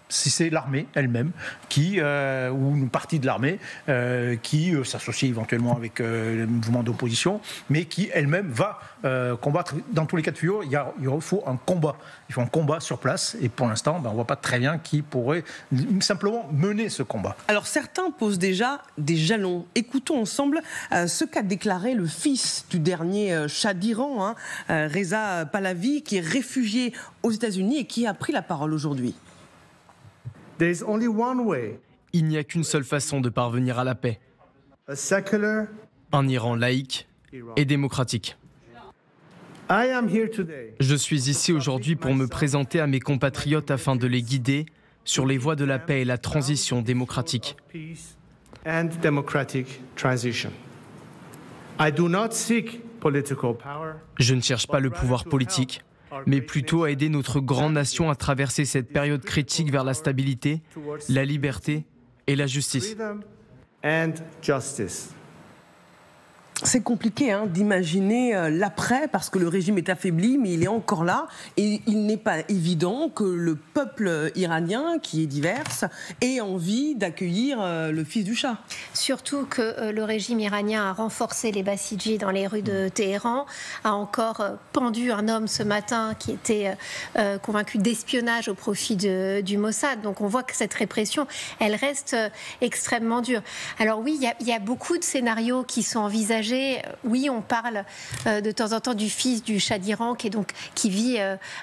Si c'est l'armée elle-même ou une partie de l'armée qui s'associe éventuellement avec le mouvement d'opposition, mais qui elle-même va combattre. Dans tous les cas de figure, il faut un combat. Il faut un combat sur place. Et pour l'instant, on ne voit pas très bien qui pourrait simplement mener ce combat. Alors certains posent déjà des jalons. Écoutons ensemble ce qu'a déclaré le fils du dernier Shah d'Iran, Reza Pahlavi, qui est réfugié aux États-Unis et qui a pris la parole aujourd'hui. Il n'y a qu'une seule façon de parvenir à la paix. Un Iran laïque et démocratique. Je suis ici aujourd'hui pour me présenter à mes compatriotes afin de les guider sur les voies de la paix et la transition démocratique. Je ne cherche pas le pouvoir politique, mais plutôt à aider notre grande nation à traverser cette période critique vers la stabilité, la liberté et la justice. C'est compliqué d'imaginer l'après, parce que le régime est affaibli, mais il est encore là. Et il n'est pas évident que le peuple iranien, qui est divers, ait envie d'accueillir le fils du Shah. Surtout que le régime iranien a renforcé les Bassidji dans les rues de Téhéran, a encore pendu un homme ce matin qui était convaincu d'espionnage au profit du Mossad. Donc on voit que cette répression, elle reste extrêmement dure. Alors oui, il y a beaucoup de scénarios qui sont envisagés. Oui, on parle de temps en temps du fils du Shah d'Iran qui vit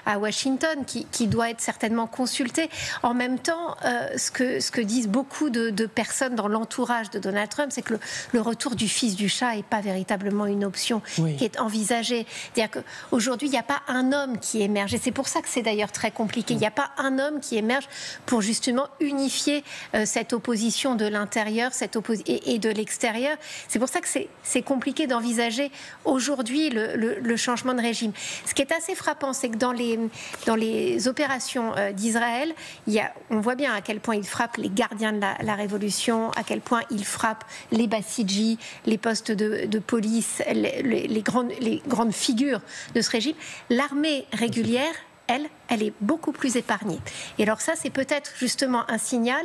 à Washington, qui doit être certainement consulté. En même temps, ce que disent beaucoup de personnes dans l'entourage de Donald Trump, c'est que le retour du fils du Shah n'est pas véritablement une option qui est envisagée. C'est-à-dire qu'aujourd'hui, il n'y a pas un homme qui émerge. Et c'est pour ça que c'est d'ailleurs très compliqué. Il n'y a pas un homme qui émerge pour justement unifier cette opposition de l'intérieur et de l'extérieur. C'est pour ça que c'est compliqué d'envisager aujourd'hui le changement de régime. Ce qui est assez frappant, c'est que dans les opérations d'Israël, on voit bien à quel point il frappe les gardiens de la révolution, à quel point il frappe les Bassidji, les postes de police, les grandes figures de ce régime. L'armée régulière, elle est beaucoup plus épargnée. Et alors ça, c'est peut-être justement un signal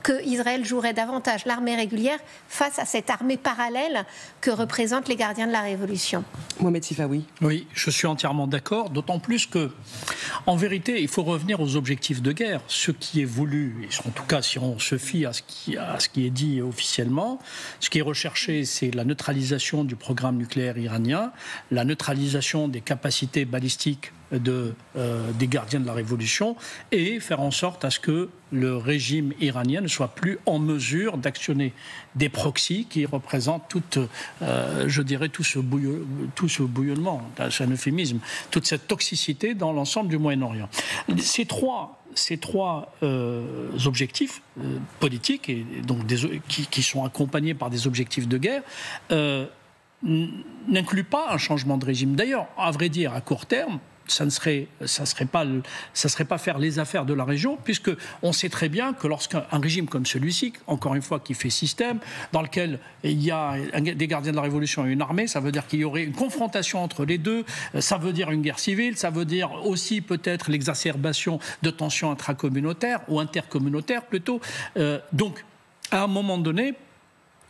qu'Israël jouerait davantage l'armée régulière face à cette armée parallèle que représentent les gardiens de la Révolution. Mohamed Sifawi. Oui, je suis entièrement d'accord, d'autant plus que, en vérité, il faut revenir aux objectifs de guerre. Ce qui est voulu, et en tout cas si on se fie à ce qui est dit officiellement, ce qui est recherché, c'est la neutralisation du programme nucléaire iranien, la neutralisation des capacités balistiques des gardiens de la Révolution et faire en sorte à ce que le régime iranien ne soit plus en mesure d'actionner des proxys qui représentent tout ce bouillonnement, c'est un euphémisme, toute cette toxicité dans l'ensemble du Moyen-Orient. Ces trois objectifs politiques et donc qui sont accompagnés par des objectifs de guerre n'incluent pas un changement de régime. D'ailleurs, à vrai dire, à court terme, ça ne serait pas faire les affaires de la région, puisque on sait très bien que lorsqu'un régime comme celui-ci, encore une fois qui fait système, dans lequel il y a des gardiens de la Révolution et une armée, ça veut dire qu'il y aurait une confrontation entre les deux, ça veut dire une guerre civile, ça veut dire aussi peut-être l'exacerbation de tensions intracommunautaires ou intercommunautaires plutôt. Donc, à un moment donné,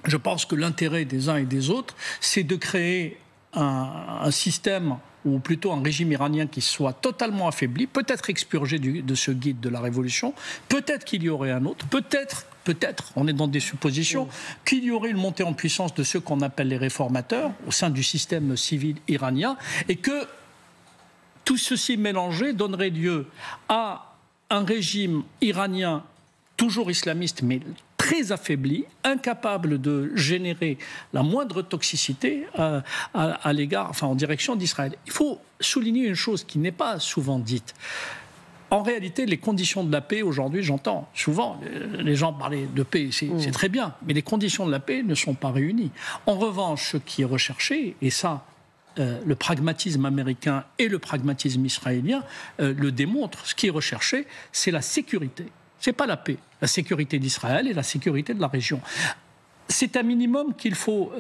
je pense que l'intérêt des uns et des autres, c'est de créer un système ou plutôt un régime iranien qui soit totalement affaibli, peut-être expurgé de ce guide de la Révolution, peut-être qu'il y aurait un autre, peut-être, on est dans des suppositions, qu'il y aurait une montée en puissance de ceux qu'on appelle les réformateurs au sein du système civil iranien, et que tout ceci mélangé donnerait lieu à un régime iranien toujours islamiste, mais très affaibli, incapable de générer la moindre toxicité à l'égard, en direction d'Israël. Il faut souligner une chose qui n'est pas souvent dite. En réalité, les conditions de la paix, aujourd'hui, j'entends souvent les gens parler de paix, c'est très bien, mais les conditions de la paix ne sont pas réunies. En revanche, ce qui est recherché, et ça, le pragmatisme américain et le pragmatisme israélien le démontrent, ce qui est recherché, c'est la sécurité. Ce n'est pas la paix, la sécurité d'Israël et la sécurité de la région. C'est un minimum qu'il faut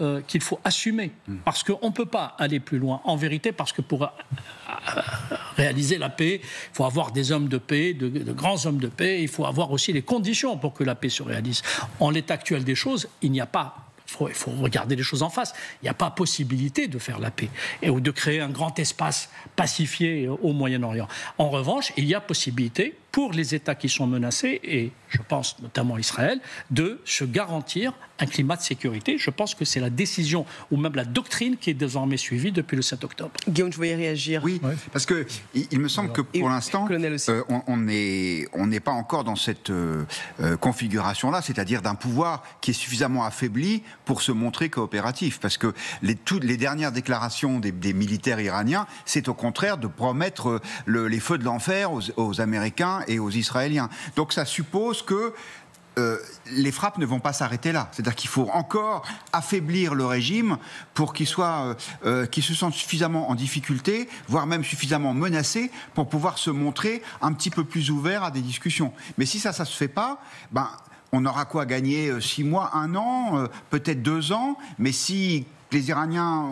assumer, parce qu'on ne peut pas aller plus loin, en vérité, parce que pour réaliser la paix, il faut avoir des hommes de paix, de grands hommes de paix, il faut avoir aussi les conditions pour que la paix se réalise. En l'état actuel des choses, il n'y a pas... Il faut regarder les choses en face. Il n'y a pas possibilité de faire la paix ou de créer un grand espace pacifié au Moyen-Orient. En revanche, il y a possibilité pour les États qui sont menacés, et je pense notamment Israël, de se garantir un climat de sécurité. Je pense que c'est la décision ou même la doctrine qui est désormais suivie depuis le 7 octobre. Guillaume, je voulais réagir. Oui, parce qu'il me semble que pour l'instant, on n'est pas encore dans cette configuration-là, c'est-à-dire d'un pouvoir qui est suffisamment affaibli pour se montrer coopératif. Parce que les dernières déclarations des militaires iraniens, c'est au contraire de promettre les feux de l'enfer aux Américains et aux Israéliens. Donc ça suppose que les frappes ne vont pas s'arrêter là. C'est-à-dire qu'il faut encore affaiblir le régime pour qu'il se sente suffisamment en difficulté, voire même suffisamment menacé pour pouvoir se montrer un petit peu plus ouvert à des discussions. Mais si ça se fait pas, on aura quoi gagner 6 mois, 1 an, peut-être 2 ans, mais si les Iraniens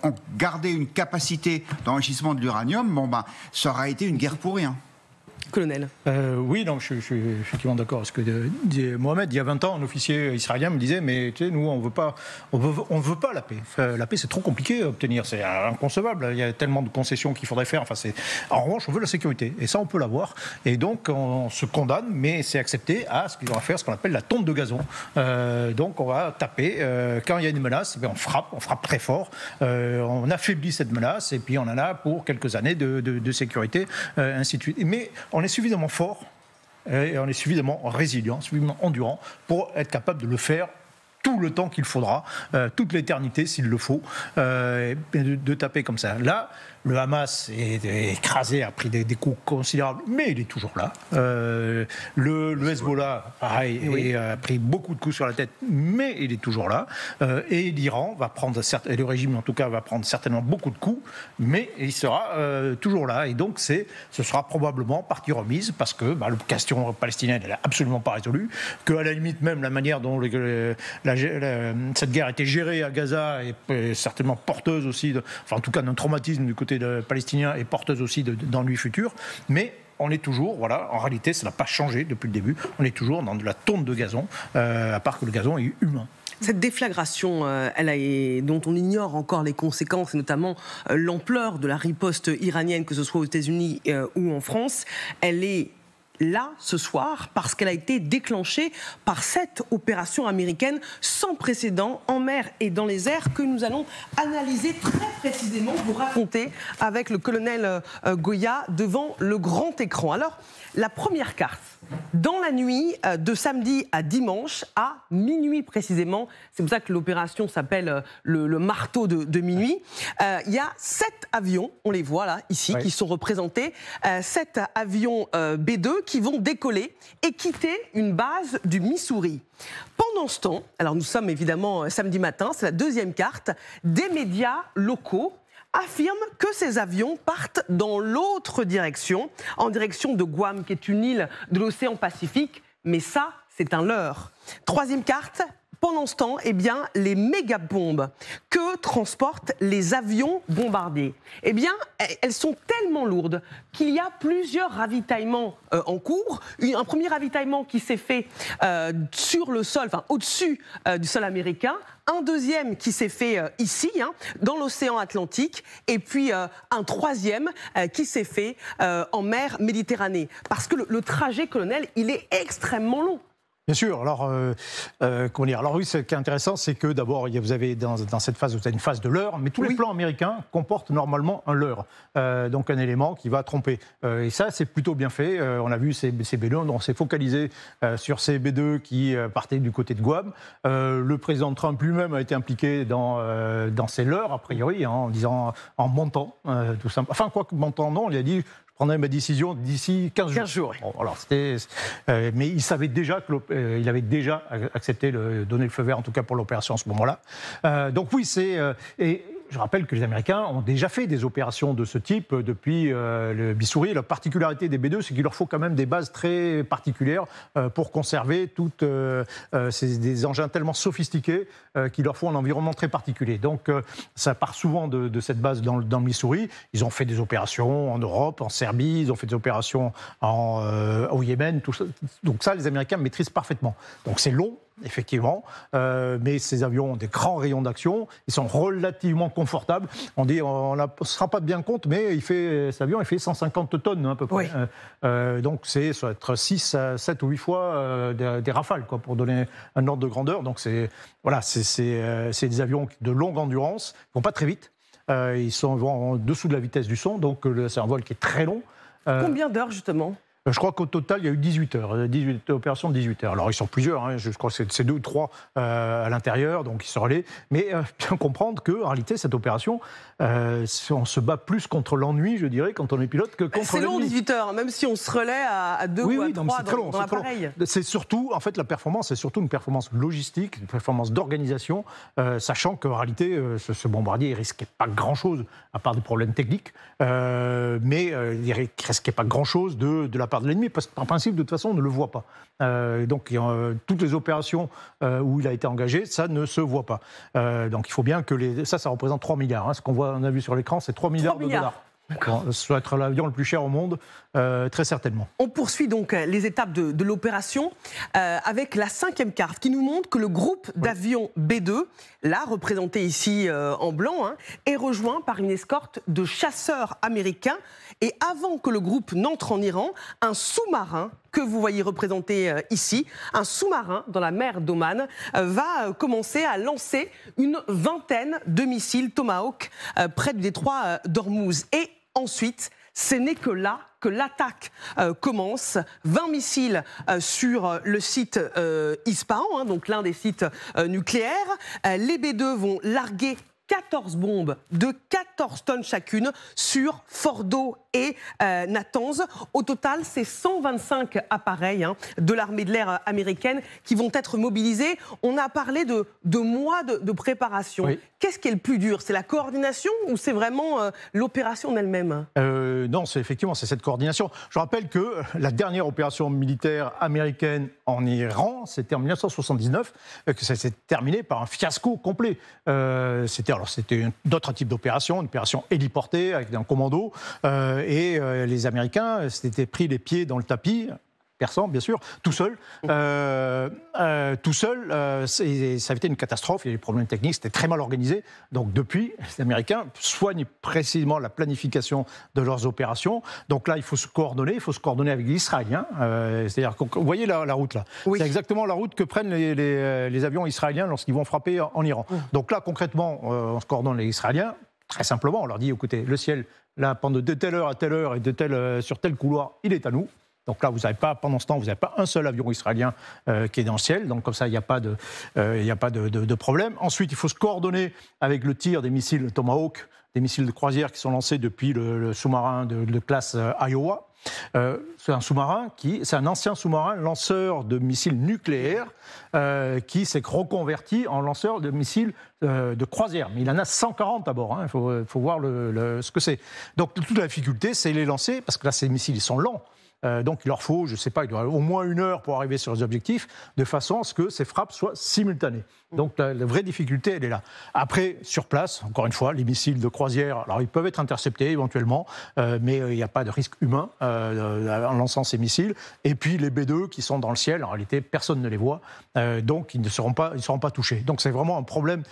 ont gardé une capacité d'enrichissement de l'uranium, ça aurait été une guerre pour rien. Colonel. Oui, non, je suis effectivement d'accord. Parce que Mohamed, il y a 20 ans, un officier israélien me disait, mais tu sais, nous, on veut pas la paix. La paix, c'est trop compliqué à obtenir, c'est inconcevable. Il y a tellement de concessions qu'il faudrait faire. En revanche, on veut la sécurité, et ça, on peut l'avoir. Et donc, on se condamne, mais c'est accepté à ce qu'il va faire, ce qu'on appelle la tonte de gazon. Donc, on va taper. Quand il y a une menace, on frappe très fort. On affaiblit cette menace, et puis on en a pour quelques années de sécurité, ainsi de suite. Mais on est suffisamment fort et on est suffisamment résilient, suffisamment endurant pour être capable de le faire tout le temps qu'il faudra, toute l'éternité s'il le faut, de taper comme ça. Là, le Hamas est écrasé, a pris des coups considérables, mais il est toujours là. Le Hezbollah, pareil, a pris beaucoup de coups sur la tête, mais il est toujours là. Et l'Iran va prendre, le régime en tout cas, va prendre certainement beaucoup de coups, mais il sera toujours là. Et donc, ce sera probablement partie remise, parce que la question palestinienne, elle n'est absolument pas résolue, qu'à la limite même, la manière dont cette guerre a été gérée à Gaza est certainement porteuse aussi, en tout cas d'un traumatisme du côté palestinien, est porteuse aussi d'ennuis futurs, mais on est toujours, en réalité ça n'a pas changé depuis le début, on est toujours dans de la tonte de gazon, à part que le gazon est humain. Cette déflagration, dont on ignore encore les conséquences, et notamment l'ampleur de la riposte iranienne, que ce soit aux États-Unis ou en France, elle est là ce soir parce qu'elle a été déclenchée par cette opération américaine sans précédent en mer et dans les airs que nous allons analyser très précisément, vous raconter avec le colonel Goya devant le grand écran. Alors, la première carte, dans la nuit de samedi à dimanche, à minuit précisément, c'est pour ça que l'opération s'appelle le marteau de minuit, il y a 7 avions, on les voit là, ici, qui sont représentés, 7 avions B-2 qui vont décoller et quitter une base du Missouri. Pendant ce temps, alors nous sommes évidemment samedi matin, c'est la deuxième carte, des médias locaux affirme que ces avions partent dans l'autre direction, en direction de Guam, qui est une île de l'océan Pacifique, mais ça, c'est un leurre. Troisième carte, pendant ce temps, les méga-bombes que transportent les avions bombardiers, elles sont tellement lourdes qu'il y a plusieurs ravitaillements en cours. Un premier ravitaillement qui s'est fait sur le sol, au-dessus du sol américain. Un deuxième qui s'est fait ici, dans l'océan Atlantique. Et puis un troisième qui s'est fait en mer Méditerranée. Parce que le trajet, colonel, il est extrêmement long. Bien sûr. Alors, Alors oui, ce qui est intéressant, c'est que d'abord, vous avez dans cette phase, vous avez une phase de leurre, mais tous les plans américains comportent normalement un leurre, donc un élément qui va tromper. Et ça, c'est plutôt bien fait. On a vu ces B2, on s'est focalisé sur ces B2 qui partaient du côté de Guam. Le président Trump lui-même a été impliqué dans ces leurres, a priori, en montant, tout simplement. Enfin, quoi que montant, non, il a dit... Je prendrai ma décision d'ici 15 jours. Bon, alors, mais il savait déjà qu'il avait déjà accepté de donner le feu vert, en tout cas pour l'opération à ce moment-là. Donc oui, et je rappelle que les Américains ont déjà fait des opérations de ce type depuis le Missouri. La particularité des B2, c'est qu'il leur faut quand même des bases très particulières pour conserver toutes des engins tellement sophistiqués qu'il leur faut un environnement très particulier. Donc ça part souvent de cette base dans le Missouri. Ils ont fait des opérations en Europe, en Serbie, ils ont fait des opérations au Yémen. Tout ça. Donc ça, les Américains maîtrisent parfaitement. Donc c'est long. Effectivement, mais ces avions ont des grands rayons d'action, ils sont relativement confortables. On ne se rend pas bien compte, mais cet avion il fait 150 tonnes à peu près. Oui. Donc ça va être 6, 7 ou 8 fois des Rafales, pour donner un ordre de grandeur. Donc c'est des avions de longue endurance, ils ne vont pas très vite, ils vont en dessous de la vitesse du son, donc c'est un vol qui est très long. Combien d'heures justement ? Je crois qu'au total, il y a eu 18 heures, 18 opérations de 18 heures. Alors, ils sont plusieurs, je crois que c'est 2 ou 3 à l'intérieur, donc ils se relaient. Mais bien comprendre qu'en réalité, cette opération, on se bat plus contre l'ennui, je dirais, quand on est pilote, que contre l'ennemi. C'est long, 18 heures, même si on se relaie à 2 ou à 3 dans l'appareil. C'est surtout, en fait, la performance, c'est surtout une performance logistique, une performance d'organisation, sachant qu'en réalité, ce bombardier, il ne risquait pas grand-chose, à part des problèmes techniques, mais il ne risquait pas grand-chose de la part de l'ennemi, parce qu'en principe, de toute façon, on ne le voit pas. Donc, toutes les opérations où il a été engagé, ça ne se voit pas. Donc, il faut bien que ça représente 3 milliards. Hein. Ce qu'on a vu sur l'écran, c'est 3 milliards de dollars. Ça doit être l'avion le plus cher au monde, très certainement. On poursuit donc les étapes de l'opération avec la 5e carte qui nous montre que le groupe d'avions B2, là représenté ici en blanc, est rejoint par une escorte de chasseurs américains. Et avant que le groupe n'entre en Iran, un sous-marin que vous voyez représenté ici, un sous-marin dans la mer d'Oman, va commencer à lancer une vingtaine de missiles Tomahawk près du détroit d'Ormuz. Et ensuite, ce n'est que là que l'attaque commence. 20 missiles sur le site Ispahan, donc l'un des sites nucléaires. Les B2 vont larguer 14 bombes de 14 tonnes chacune sur Fordo et Natanz. Au total, c'est 125 appareils de l'armée de l'air américaine qui vont être mobilisés. On a parlé de mois de préparation. Oui. Qu'est-ce qui est le plus dur? C'est la coordination ou c'est vraiment l'opération en elle-même? Non, c'est cette coordination. Je rappelle que la dernière opération militaire américaine en Iran, c'était en 1979, que ça s'est terminé par un fiasco complet. C'était d'autres types d'opérations, une opération héliportée avec un commando, et les Américains s'étaient pris les pieds dans le tapis. Persan, bien sûr, tout seul. Ça a été une catastrophe, il y a eu des problèmes techniques, c'était très mal organisé. Donc depuis, les Américains soignent précisément la planification de leurs opérations. Donc là, il faut se coordonner avec les Israéliens. C'est-à-dire, vous voyez la route là, oui. C'est exactement la route que prennent les avions israéliens lorsqu'ils vont frapper en Iran. Donc là, concrètement, on se coordonne les Israéliens. Très simplement, on leur dit, écoutez, le ciel, là, pendant de telle heure à telle heure et sur tel couloir, il est à nous. Donc là, pendant ce temps, vous n'avez pas un seul avion israélien qui est dans le ciel. Donc comme ça, il n'y a pas de problème. Ensuite, il faut se coordonner avec le tir des missiles Tomahawk, des missiles de croisière qui sont lancés depuis le sous-marin de classe Iowa. C'est un ancien sous-marin lanceur de missiles nucléaires qui s'est reconverti en lanceur de missiles de croisière. Mais il en a 140 à bord. Il faut voir ce que c'est. Donc toute la difficulté, c'est les lancer, parce que là, ces missiles, ils sont lents. Donc il leur faut, je ne sais pas, il doit au moins 1 heure pour arriver sur les objectifs, de façon à ce que ces frappes soient simultanées. Donc la vraie difficulté, elle est là. Après, sur place, encore une fois, les missiles de croisière, alors ils peuvent être interceptés éventuellement, mais il n'y a pas de risque humain en lançant ces missiles. Et puis les B2 qui sont dans le ciel, en réalité, personne ne les voit, donc ils ne seront pas touchés. Donc c'est vraiment un problème,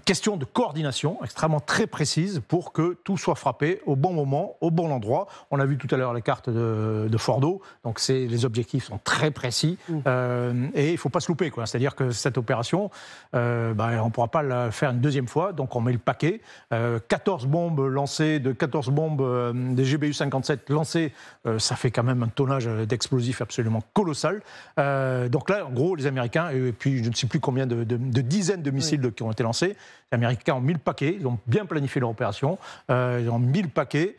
question de coordination extrêmement très précise pour que tout soit frappé au bon moment, au bon endroit. On a vu tout à l'heure les cartes de Fordo, donc les objectifs sont très précis et il ne faut pas se louper. C'est-à-dire que cette opération, on ne pourra pas la faire une deuxième fois, donc on met le paquet. 14 bombes lancées, 14 bombes des GBU-57 lancées, ça fait quand même un tonnage d'explosifs absolument colossal. Donc là, en gros, les Américains, et puis je ne sais plus combien de dizaines de missiles qui ont été lancés, les Américains ont mis le paquet, ils ont bien planifié leur opération, ils ont mis le paquet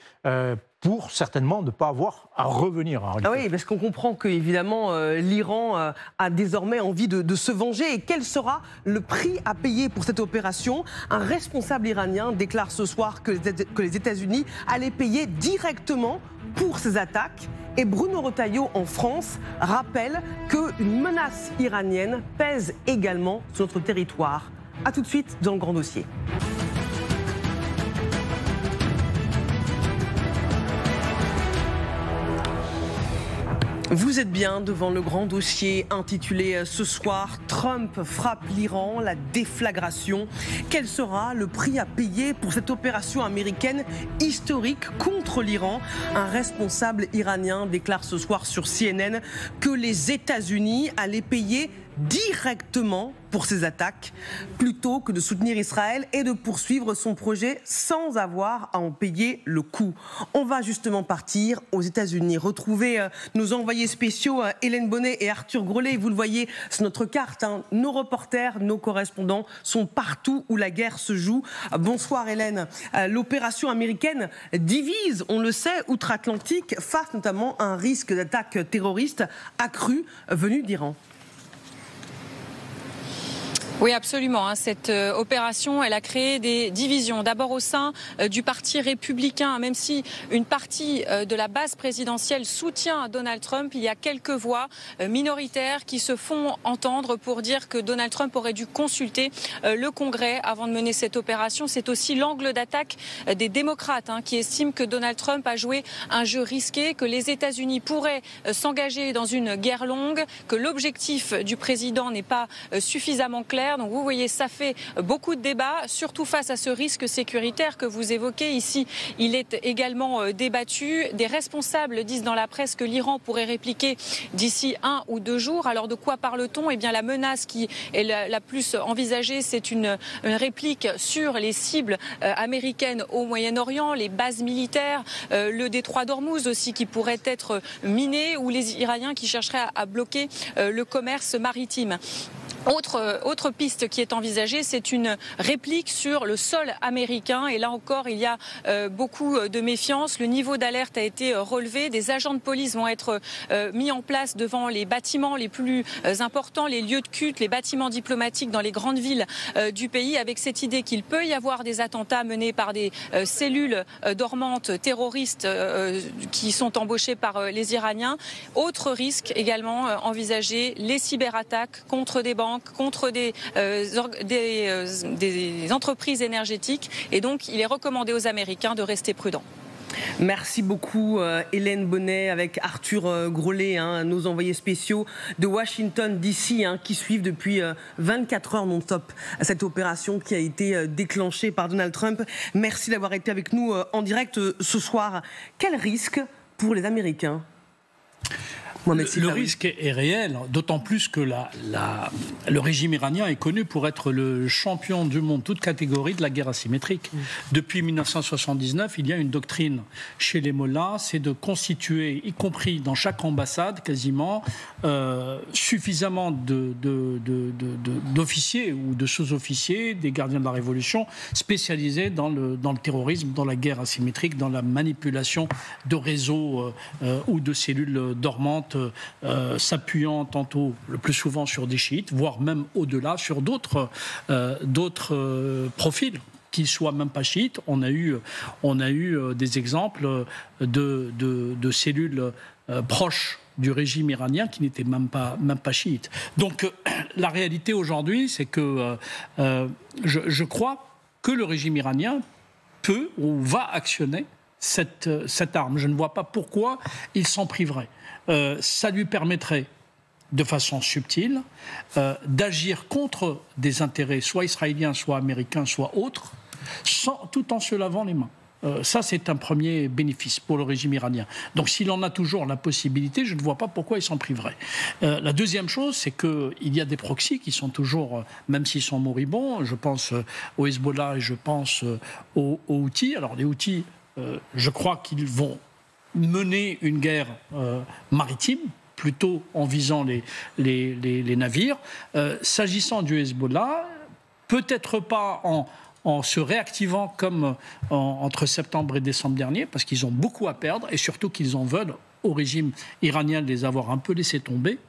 pour certainement ne pas avoir à revenir. Ah oui, parce qu'on comprend qu'évidemment, l'Iran a désormais envie de se venger. Et quel sera le prix à payer pour cette opération? Un responsable iranien déclare ce soir que les États-Unis allaient payer directement pour ces attaques. Et Bruno Retailleau, en France, rappelle qu'une menace iranienne pèse également sur notre territoire. A tout de suite dans le grand dossier. Vous êtes bien devant le grand dossier intitulé ce soir « Trump frappe l'Iran, la déflagration ». Quel sera le prix à payer pour cette opération américaine historique contre l'Iran? Un responsable iranien déclare ce soir sur CNN que les États-Unis allaient payer directement pour ces attaques, plutôt que de soutenir Israël et de poursuivre son projet sans avoir à en payer le coût. On va justement partir aux États-Unis, retrouver nos envoyés spéciaux Hélène Bonnet et Arthur Grolet. Vous le voyez sur notre carte, nos reporters, nos correspondants sont partout où la guerre se joue. Bonsoir Hélène. L'opération américaine divise, on le sait, outre-Atlantique, face notamment à un risque d'attaque terroriste accru venu d'Iran. Oui, absolument. Cette opération, elle a créé des divisions. D'abord au sein du Parti républicain, même si une partie de la base présidentielle soutient Donald Trump, il y a quelques voix minoritaires qui se font entendre pour dire que Donald Trump aurait dû consulter le Congrès avant de mener cette opération. C'est aussi l'angle d'attaque des démocrates qui estiment que Donald Trump a joué un jeu risqué, que les États-Unis pourraient s'engager dans une guerre longue, que l'objectif du président n'est pas suffisamment clair. Donc vous voyez, ça fait beaucoup de débats, surtout face à ce risque sécuritaire que vous évoquez. Ici, il est également débattu. Des responsables disent dans la presse que l'Iran pourrait répliquer d'ici 1 ou 2 jours. Alors de quoi parle-t-on ? Eh bien la menace qui est la plus envisagée, c'est une réplique sur les cibles américaines au Moyen-Orient, les bases militaires, le détroit d'Ormuz aussi qui pourrait être miné, ou les Iraniens qui chercheraient à bloquer le commerce maritime. Autre piste qui est envisagée, c'est une réplique sur le sol américain. Et là encore, il y a beaucoup de méfiance. Le niveau d'alerte a été relevé. Des agents de police vont être mis en place devant les bâtiments les plus importants, les lieux de culte, les bâtiments diplomatiques dans les grandes villes du pays, avec cette idée qu'il peut y avoir des attentats menés par des cellules dormantes terroristes qui sont embauchées par les Iraniens. Autre risque également envisagé, les cyberattaques contre des banques, contre des entreprises énergétiques. Et donc, il est recommandé aux Américains de rester prudents. Merci beaucoup Hélène Bonnet avec Arthur Grolet, nos envoyés spéciaux de Washington DC qui suivent depuis 24 heures non-stop cette opération qui a été déclenchée par Donald Trump. Merci d'avoir été avec nous en direct ce soir. Quel risque pour les Américains ? Le risque est réel, d'autant plus que le régime iranien est connu pour être le champion du monde, toute catégorie, de la guerre asymétrique. Depuis 1979, il y a une doctrine chez les mollahs, c'est de constituer, y compris dans chaque ambassade quasiment, suffisamment d'officiers ou de sous-officiers, des gardiens de la Révolution, spécialisés dans le terrorisme, dans la guerre asymétrique, dans la manipulation de réseaux ou de cellules dormantes, s'appuyant tantôt, le plus souvent, sur des chiites, voire même au-delà, sur d'autres profils, qu'ils soient même pas chiites. On a eu des exemples de cellules proches du régime iranien qui n'étaient même pas chiites. Donc la réalité aujourd'hui, c'est que je crois que le régime iranien peut ou va actionner cette arme. Je ne vois pas pourquoi il s'en priverait. Ça lui permettrait, de façon subtile, d'agir contre des intérêts soit israéliens, soit américains, soit autres, tout en se lavant les mains. Ça, c'est un premier bénéfice pour le régime iranien. Donc s'il en a toujours la possibilité, je ne vois pas pourquoi il s'en priverait. La deuxième chose, c'est qu'il y a des proxys qui sont toujours, même s'ils sont moribonds, je pense au Hezbollah et je pense aux Houthis. Alors les Houthis, je crois qu'ils vont mener une guerre maritime, plutôt en visant les navires. S'agissant du Hezbollah, peut-être pas en se réactivant comme entre septembre et décembre dernier, parce qu'ils ont beaucoup à perdre, et surtout qu'ils en veulent au régime iranien de les avoir un peu laissés tomber,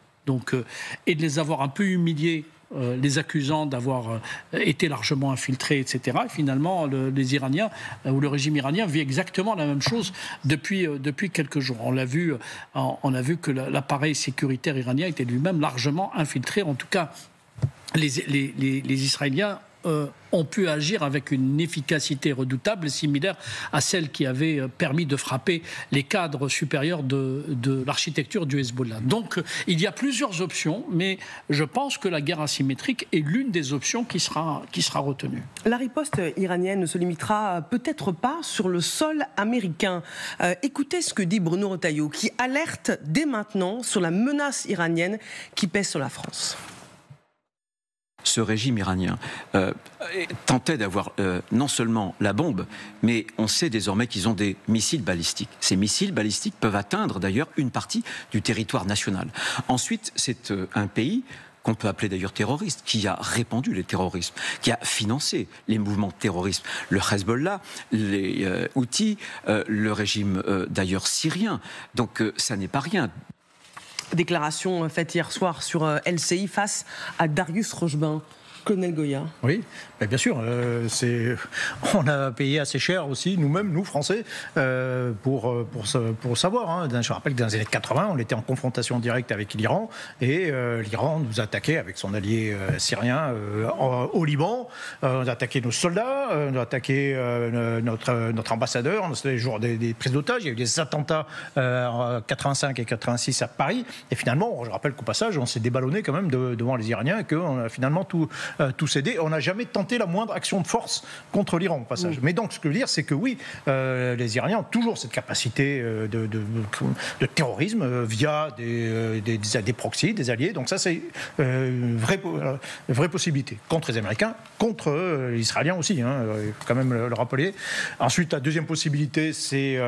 et de les avoir un peu humiliés, les accusant d'avoir été largement infiltrés, etc. Et finalement, les Iraniens ou le régime iranien vit exactement la même chose depuis quelques jours. On a vu que l'appareil sécuritaire iranien était lui-même largement infiltré. En tout cas, les Israéliens ont pu agir avec une efficacité redoutable, similaire à celle qui avait permis de frapper les cadres supérieurs de l'architecture du Hezbollah. Donc il y a plusieurs options, mais je pense que la guerre asymétrique est l'une des options qui sera retenue. La riposte iranienne ne se limitera peut-être pas sur le sol américain. Écoutez ce que dit Bruno Retailleau, qui alerte dès maintenant sur la menace iranienne qui pèse sur la France. Ce régime iranien tentait d'avoir non seulement la bombe, mais on sait désormais qu'ils ont des missiles balistiques. Ces missiles balistiques peuvent atteindre d'ailleurs une partie du territoire national. Ensuite, c'est un pays qu'on peut appeler d'ailleurs terroriste, qui a répandu les terrorismes, qui a financé les mouvements terroristes. Le Hezbollah, les Houthis, le régime d'ailleurs syrien. Donc ça n'est pas rien. Déclaration faite hier soir sur LCI face à Darius Rochebin. Colonel Goya. Oui, bien sûr. On a payé assez cher aussi, nous-mêmes, nous Français, pour savoir. Hein. Je rappelle que dans les années 80, on était en confrontation directe avec l'Iran et l'Iran nous a attaqué avec son allié syrien au Liban. On a attaqué nos soldats, on a attaqué notre ambassadeur. C'était les jours des prises d'otages. Il y a eu des attentats en 85 et 86 à Paris. Et finalement, je rappelle qu'au passage, on s'est déballonné quand même devant les Iraniens et qu'on a finalement tout cédé. On n'a jamais tenté la moindre action de force contre l'Iran au passage. Mais donc, ce que je veux dire, c'est que oui, les Iraniens ont toujours cette capacité de terrorisme via des proxys, des alliés. Donc ça, c'est une vraie possibilité. Contre les Américains, contre les Israéliens aussi, hein, il faut quand même le rappeler. Ensuite, la deuxième possibilité, c'est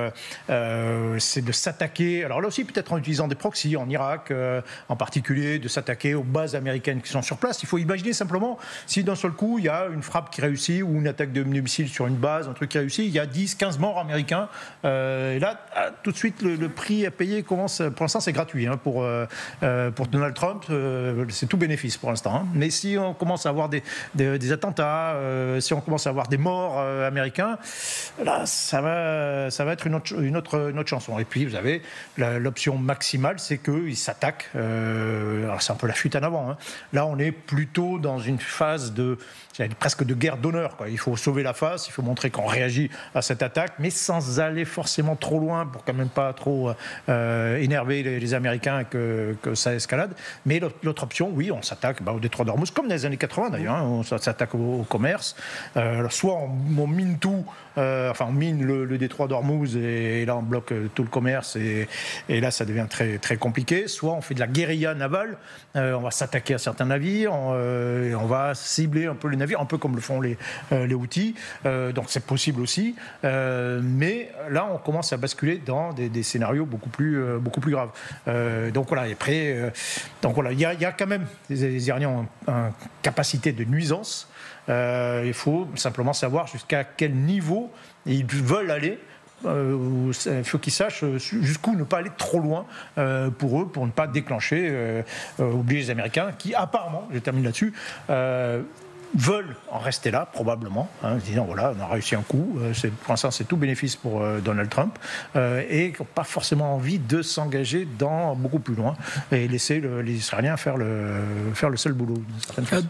de s'attaquer, alors là aussi peut-être en utilisant des proxys en Irak, en particulier, de s'attaquer aux bases américaines qui sont sur place. Il faut imaginer simplement si d'un seul coup il y a une frappe qui réussit ou une attaque de missiles sur une base, un truc qui réussit, il y a 10-15 morts américains. Et là, tout de suite, le prix à payer commence. Pour l'instant, c'est gratuit hein, pour Donald Trump. C'est tout bénéfice pour l'instant. Hein. Mais si on commence à avoir des attentats, si on commence à avoir des morts américains, là, ça va être une autre chanson. Et puis, vous avez l'option maximale, c'est qu'ils s'attaquent. Alors, c'est un peu la fuite en avant. Hein. Là, on est plutôt dans une phase presque de guerre d'honneur. Il faut sauver la face, il faut montrer qu'on réagit à cette attaque, mais sans aller forcément trop loin pour quand même pas trop énerver les Américains et que ça escalade. Mais l'autre option, oui, on s'attaque au détroit d'Ormuz, comme dans les années 80 d'ailleurs, hein, on s'attaque au commerce. Alors soit on mine tout, on mine le détroit d'Ormuz et là on bloque tout le commerce et là ça devient très, très compliqué. Soit on fait de la guérilla navale, on va s'attaquer à certains navires, on va cibler un peu les navires, un peu comme le font les Houthis. Donc c'est possible aussi. Mais là, on commence à basculer dans des scénarios beaucoup plus graves. Donc voilà. Et après, il y a quand même les Iraniens ont une capacité de nuisance. Il faut simplement savoir jusqu'à quel niveau ils veulent aller. Il faut qu'ils sachent jusqu'où ne pas aller trop loin pour eux, pour ne pas déclencher, oublier les Américains qui apparemment, je termine là-dessus, veulent en rester là, probablement, hein, disant voilà, on a réussi un coup, pour l'instant c'est tout bénéfice pour Donald Trump, et qui n'ont pas forcément envie de s'engager dans beaucoup plus loin et laisser les Israéliens faire le seul boulot.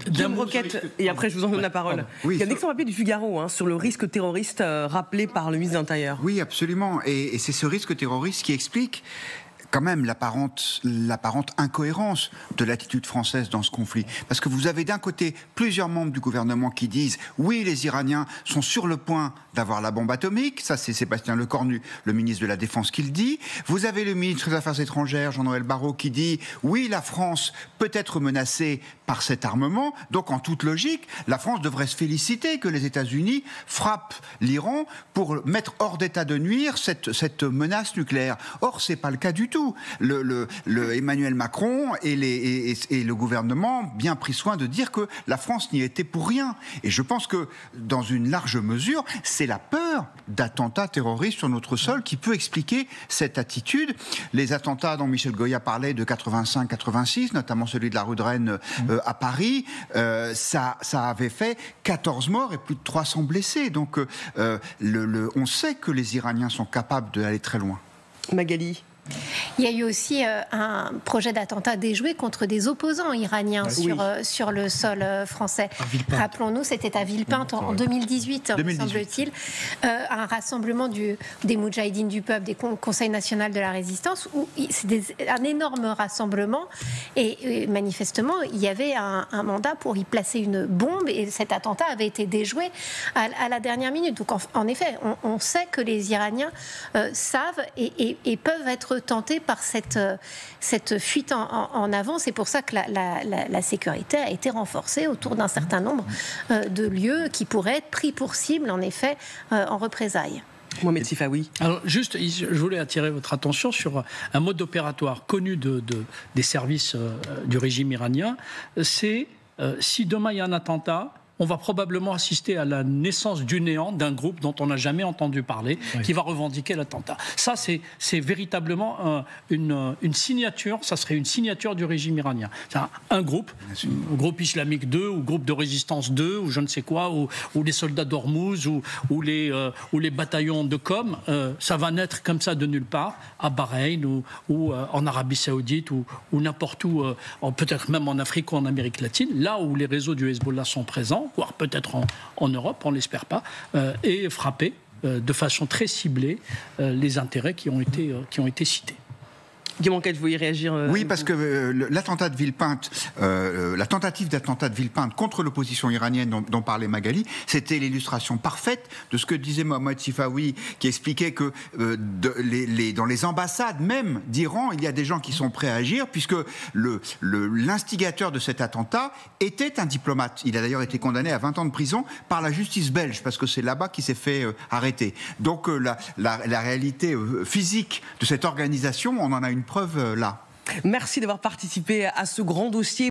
Guillaume Roquette, et après je vous en donne la parole. Oui, il y a un excellent papier du Figaro hein, sur le risque terroriste rappelé par le ministre de l'Intérieur. Oui, absolument, et c'est ce risque terroriste qui explique quand même l'apparente incohérence de l'attitude française dans ce conflit. Parce que vous avez d'un côté plusieurs membres du gouvernement qui disent « Oui, les Iraniens sont sur le point d'avoir la bombe atomique ». Ça, c'est Sébastien Lecornu, le ministre de la Défense, qui le dit. Vous avez le ministre des Affaires étrangères, Jean-Noël Barrot, qui dit « Oui, la France peut être menacée par cet armement ». Donc, en toute logique, la France devrait se féliciter que les États-Unis frappent l'Iran pour mettre hors d'état de nuire cette menace nucléaire. Or, c'est pas le cas du tout. Le Emmanuel Macron et le gouvernement ont bien pris soin de dire que la France n'y était pour rien. Et je pense que, dans une large mesure, c'est la peur d'attentats terroristes sur notre sol qui peut expliquer cette attitude. Les attentats dont Michel Goya parlait de 85-86, notamment celui de la rue de Rennes à Paris, ça avait fait 14 morts et plus de 300 blessés. Donc on sait que les Iraniens sont capables d'aller très loin. Magali. Il y a eu aussi un projet d'attentat déjoué contre des opposants iraniens sur le sol français. Rappelons-nous, c'était à Villepinte en 2018, me semble-t-il, un rassemblement des Moudjahidines du peuple, des Conseils national de la résistance, où c'est un énorme rassemblement et manifestement, il y avait un mandat pour y placer une bombe et cet attentat avait été déjoué à la dernière minute. Donc en effet, on sait que les Iraniens savent et peuvent être tentés par cette fuite en avant. C'est pour ça que la sécurité a été renforcée autour d'un certain nombre de lieux qui pourraient être pris pour cible, en effet, en représailles. Mohamed Sifawi. Alors juste, je voulais attirer votre attention sur un mode opératoire connu des services du régime iranien. C'est si demain il y a un attentat, on va probablement assister à la naissance du néant d'un groupe dont on n'a jamais entendu parler, qui va revendiquer l'attentat. Ça, c'est véritablement une signature, ça serait une signature du régime iranien. Un groupe islamique 2, ou groupe de résistance 2, ou je ne sais quoi, ou les soldats d'Ormuz, ou les bataillons de Com, ça va naître comme ça de nulle part, à Bahreïn, ou en Arabie Saoudite, ou n'importe où, peut-être même en Afrique ou en Amérique latine, là où les réseaux du Hezbollah sont présents, voire peut-être en Europe, on ne l'espère pas, et frapper de façon très ciblée les intérêts qui ont été cités. Guy Monquette, vous voulez réagir Oui, parce que l'attentat de Villepinte, la tentative d'attentat de Villepinte contre l'opposition iranienne dont parlait Magali, c'était l'illustration parfaite de ce que disait Mohamed Sifawi, qui expliquait que dans les ambassades même d'Iran, il y a des gens qui sont prêts à agir, puisque l'instigateur de cet attentat était un diplomate. Il a d'ailleurs été condamné à 20 ans de prison par la justice belge, parce que c'est là-bas qu'il s'est fait arrêter. Donc la réalité physique de cette organisation, on en a une preuve là. Merci d'avoir participé à ce grand dossier.